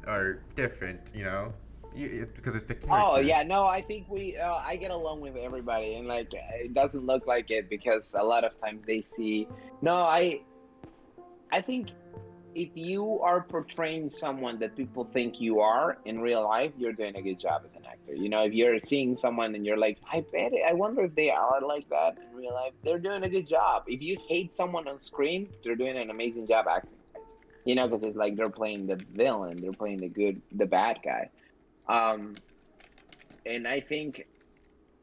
are different, because it's the character. Oh yeah, no, I think I get along with everybody, and like it doesn't look like it because a lot of times they see. No, I think if you are portraying someone that people think you are in real life, you're doing a good job as an actor. If you're seeing someone and you're like, I wonder if they are like that in real life, they're doing a good job. If you hate someone on screen, they're doing an amazing job acting. Because it's like they're playing the villain, they're playing the bad guy. And I think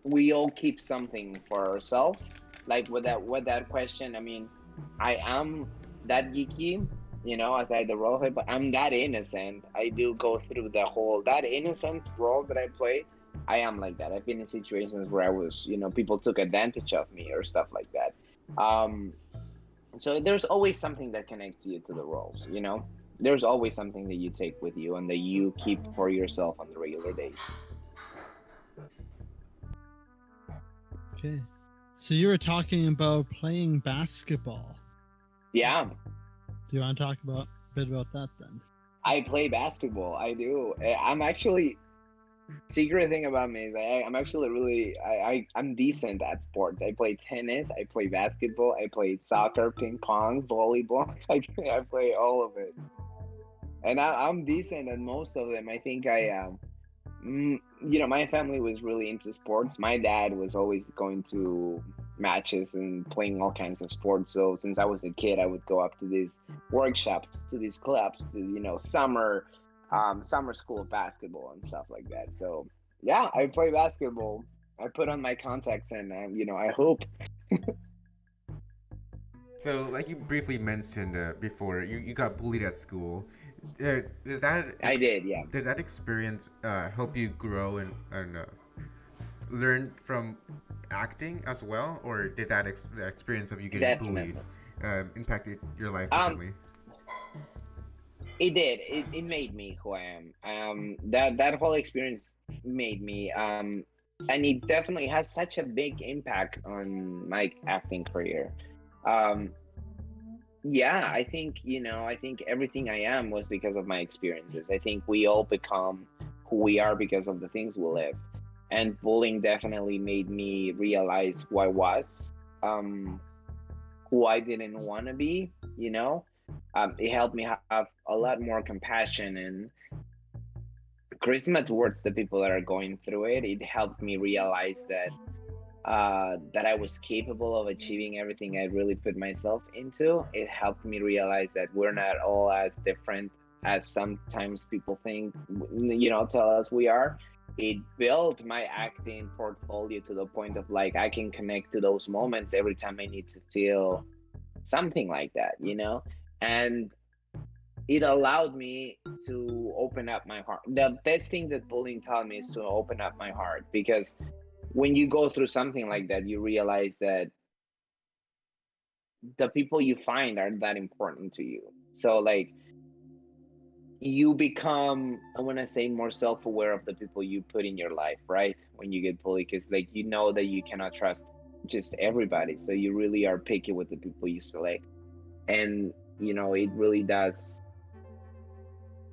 we all keep something for ourselves. Like with that question, I mean, I am that geeky, aside the role, but I'm that innocent. I do go through that innocent role that I play. I am like that. I've been in situations where I was, people took advantage of me or stuff like that. So there's always something that connects you to the roles, There's always something that you take with you and that you keep for yourself on the regular days. Okay. So you were talking about playing basketball. Yeah. Do you want to talk a bit about that then? I play basketball. I do. I'm actually, secret thing about me is I'm actually really, I'm decent at sports. I play tennis, I play basketball, I play soccer, ping pong, volleyball. I play all of it. And I'm decent at most of them. I think my family was really into sports. My dad was always going to matches and playing all kinds of sports. So since I was a kid, I would go up to these workshops, to these clubs, to summer school of basketball and stuff like that. So yeah, I play basketball. I put on my contacts and I hoop. So, like you briefly mentioned before, you got bullied at school. Did I did, yeah. Did that experience help you grow and learn from acting as well, or did the experience of you getting Definitely. bullied impacted your life differently? It did. It made me who I am. That whole experience made me. And it definitely has such a big impact on my acting career. Yeah, I think everything I am was because of my experiences. I think we all become who we are because of the things we lived. And bullying definitely made me realize who I was, who I didn't want to be, It helped me have a lot more compassion and charisma towards the people that are going through it. It helped me realize that I was capable of achieving everything I really put myself into. It helped me realize that we're not all as different as sometimes people think, tell us we are. It built my acting portfolio to the point of like I can connect to those moments every time I need to feel something like that, and it allowed me to open up my heart. The best thing that bullying taught me is to open up my heart, because when you go through something like that, you realize that the people you find are that important to you. So like you become, I want to say, more self-aware of the people you put in your life, right? When you get bullied, because like that you cannot trust just everybody, so you really are picky with the people you select. And it really does,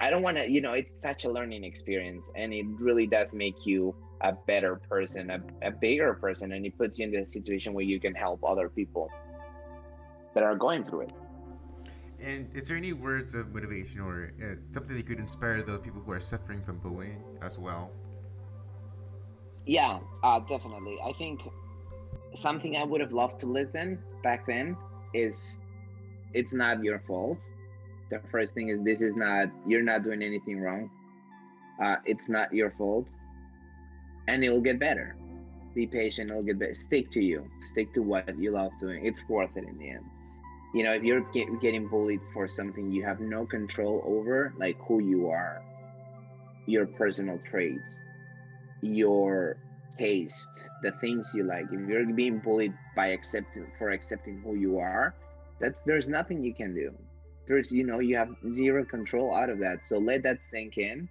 I don't want to, it's such a learning experience, and it really does make you a better person, a bigger person, and it puts you in the situation where you can help other people that are going through it. And is there any words of motivation or something that could inspire those people who are suffering from bullying as well? Yeah, definitely. I think something I would have loved to listen back then is, it's not your fault. The first thing is, you're not doing anything wrong. It's not your fault. and it'll get better. Be patient, it'll get better. Stick to you, stick to what you love doing. It's worth it in the end. You know, if you're getting bullied for something you have no control over, like who you are, your personal traits, your taste, the things you like, if you're being bullied by accepting who you are, there's nothing you can do. There's, you have zero control out of that. So let that sink in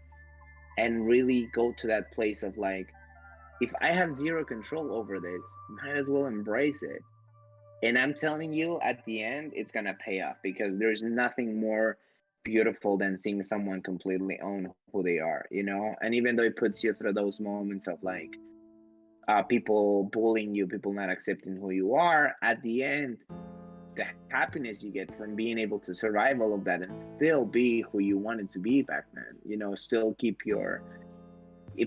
and really go to that place of like, if I have zero control over this, might as well embrace it. And I'm telling you, at the end, it's gonna pay off, because there's nothing more beautiful than seeing someone completely own who they are. And even though it puts you through those moments of like people bullying you, people not accepting who you are, at the end, the happiness you get from being able to survive all of that and still be who you wanted to be back then, still keep your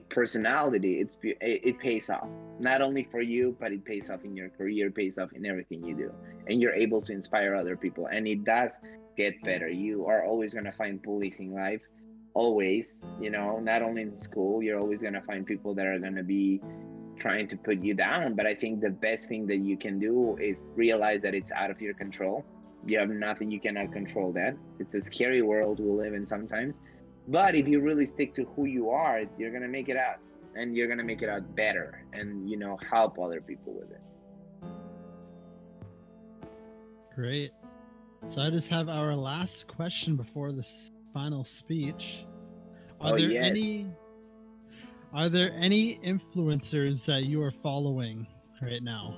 personality, it pays off, not only for you, but it pays off in your career, pays off in everything you do, and you're able to inspire other people, and it does get better. You are always going to find bullies in life, always, not only in school. You're always going to find people that are going to be trying to put you down, but I think the best thing that you can do is realize that it's out of your control. You have nothing, you cannot control that. It's a scary world we live in sometimes. But if you really stick to who you are, you're going to make it out, and you're going to make it out better, and, help other people with it. Great. So I just have our last question before this final speech. Are there any influencers that you are following right now?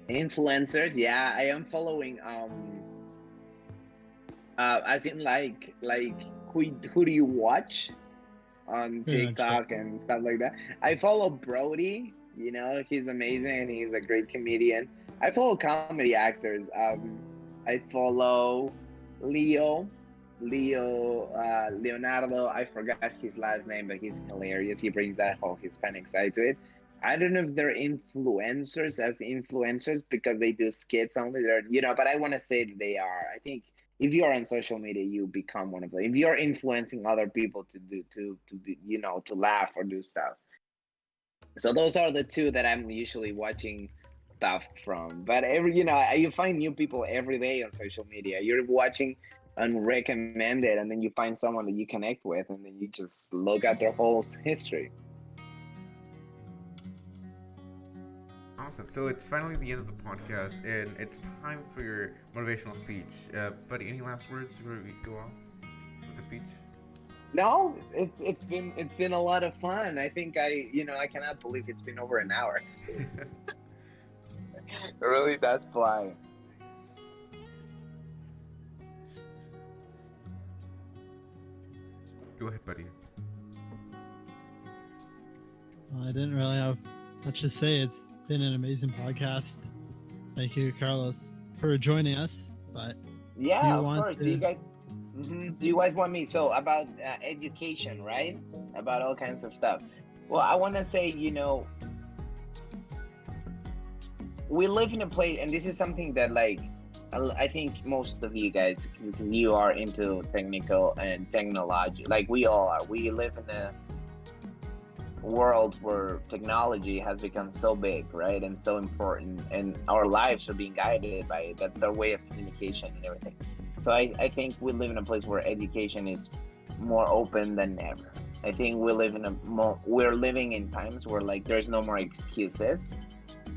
Influencers? Yeah, I am following, as in like who do you watch on TikTok and stuff like that? I follow Brody. He's amazing and he's a great comedian. I follow comedy actors. I follow Leonardo. I forgot his last name, but he's hilarious. He brings that whole Hispanic side to it. I don't know if they're influencers because they do skits only. But I want to say that they are. I think if you're on social media, you become one of them. If you're influencing other people to be, to laugh or do stuff. So those are the two that I'm usually watching stuff from. But you find new people every day on social media. You're watching unrecommended, and then you find someone that you connect with, and then you just look at their whole history. Awesome. So it's finally the end of the podcast, and it's time for your motivational speech. Buddy, any last words before we go off with the speech? No, it's been a lot of fun. I think I cannot believe it's been over an hour. It really does fly. Go ahead, buddy. Well, I didn't really have much to say. It's been an amazing podcast. Thank you, Carlos, for joining us. But yeah, of course. Do you guys want me? So about education, right? About all kinds of stuff. Well, I want to say, we live in a place, and this is something that, like, I think most of you guys, you are into technical and technology. Like we all are. We live in a world where technology has become so big, right, and so important, and our lives are being guided by it. That's our way of communication and everything. So I think we live in a place where education is more open than ever. I think we're living in times where, like, there's no more excuses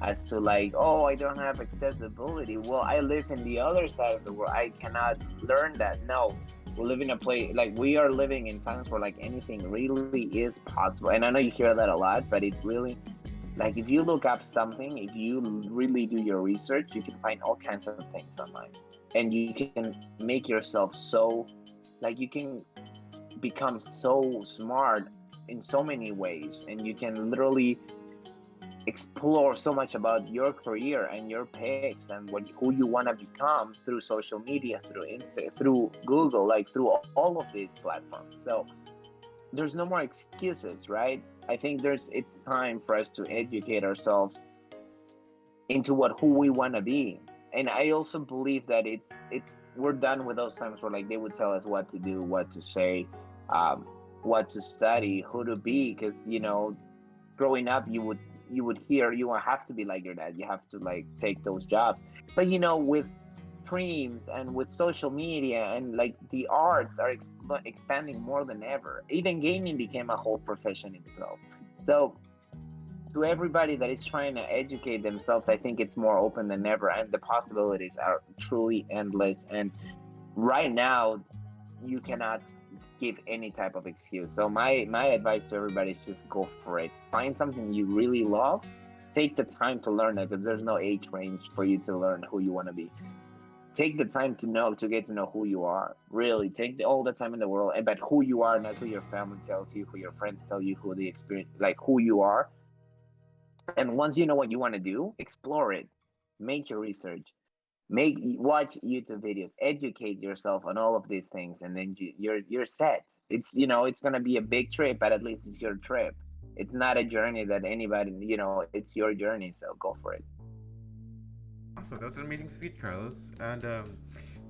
as to, like, oh, I don't have accessibility. Well, I live in the other side of the world. I cannot learn that. No, we live in a place, like, we are living in times where, like, anything really is possible. And I know you hear that a lot, but it really, like, if you look up something, if you really do your research, you can find all kinds of things online. And you can make yourself so, like, you can become so smart in so many ways. And you can literally explore so much about your career and your picks and who you want to become through social media, through Insta, through Google, like through all of these platforms. So there's no more excuses, right? I think it's time for us to educate ourselves into who we want to be. And I also believe that we're done with those times where, like, they would tell us what to do, what to say, what to study, who to be, because growing up, you would hear you won't have to be like your dad. You have to like take those jobs. But with streams and with social media and like the arts are expanding more than ever. Even gaming became a whole profession itself. So to everybody that is trying to educate themselves, I think it's more open than ever, and the possibilities are truly endless. And right now, you cannot give any type of excuse. So my advice to everybody is just go for it. Find something you really love. Take the time to learn it, because there's no age range for you to learn who you want to be. Take the time to get to know who you are. Really, take all the time in the world about who you are, not who your family tells you, who your friends tell you, who the experience, like who you are. And once you know what you want to do, explore it. Make your research. Watch YouTube videos. Educate yourself on all of these things, and then you're set. It's gonna be a big trip, but at least it's your trip. It's not a journey that anybody. It's your journey. So go for it. Awesome. That was an amazing speech, Carlos. And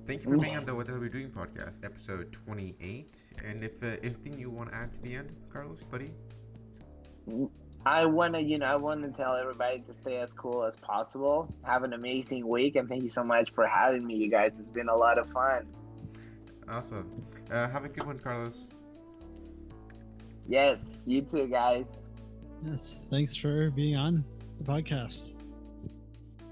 thank you for being on the What the Hell Are We Doing podcast, episode 28. And if anything you want to add to the end, Carlos, buddy? I want to tell everybody to stay as cool as possible. Have an amazing week, and thank you so much for having me, you guys. It's been a lot of fun. Awesome. Have a good one, Carlos. Yes, you too, guys. Yes, thanks for being on the podcast.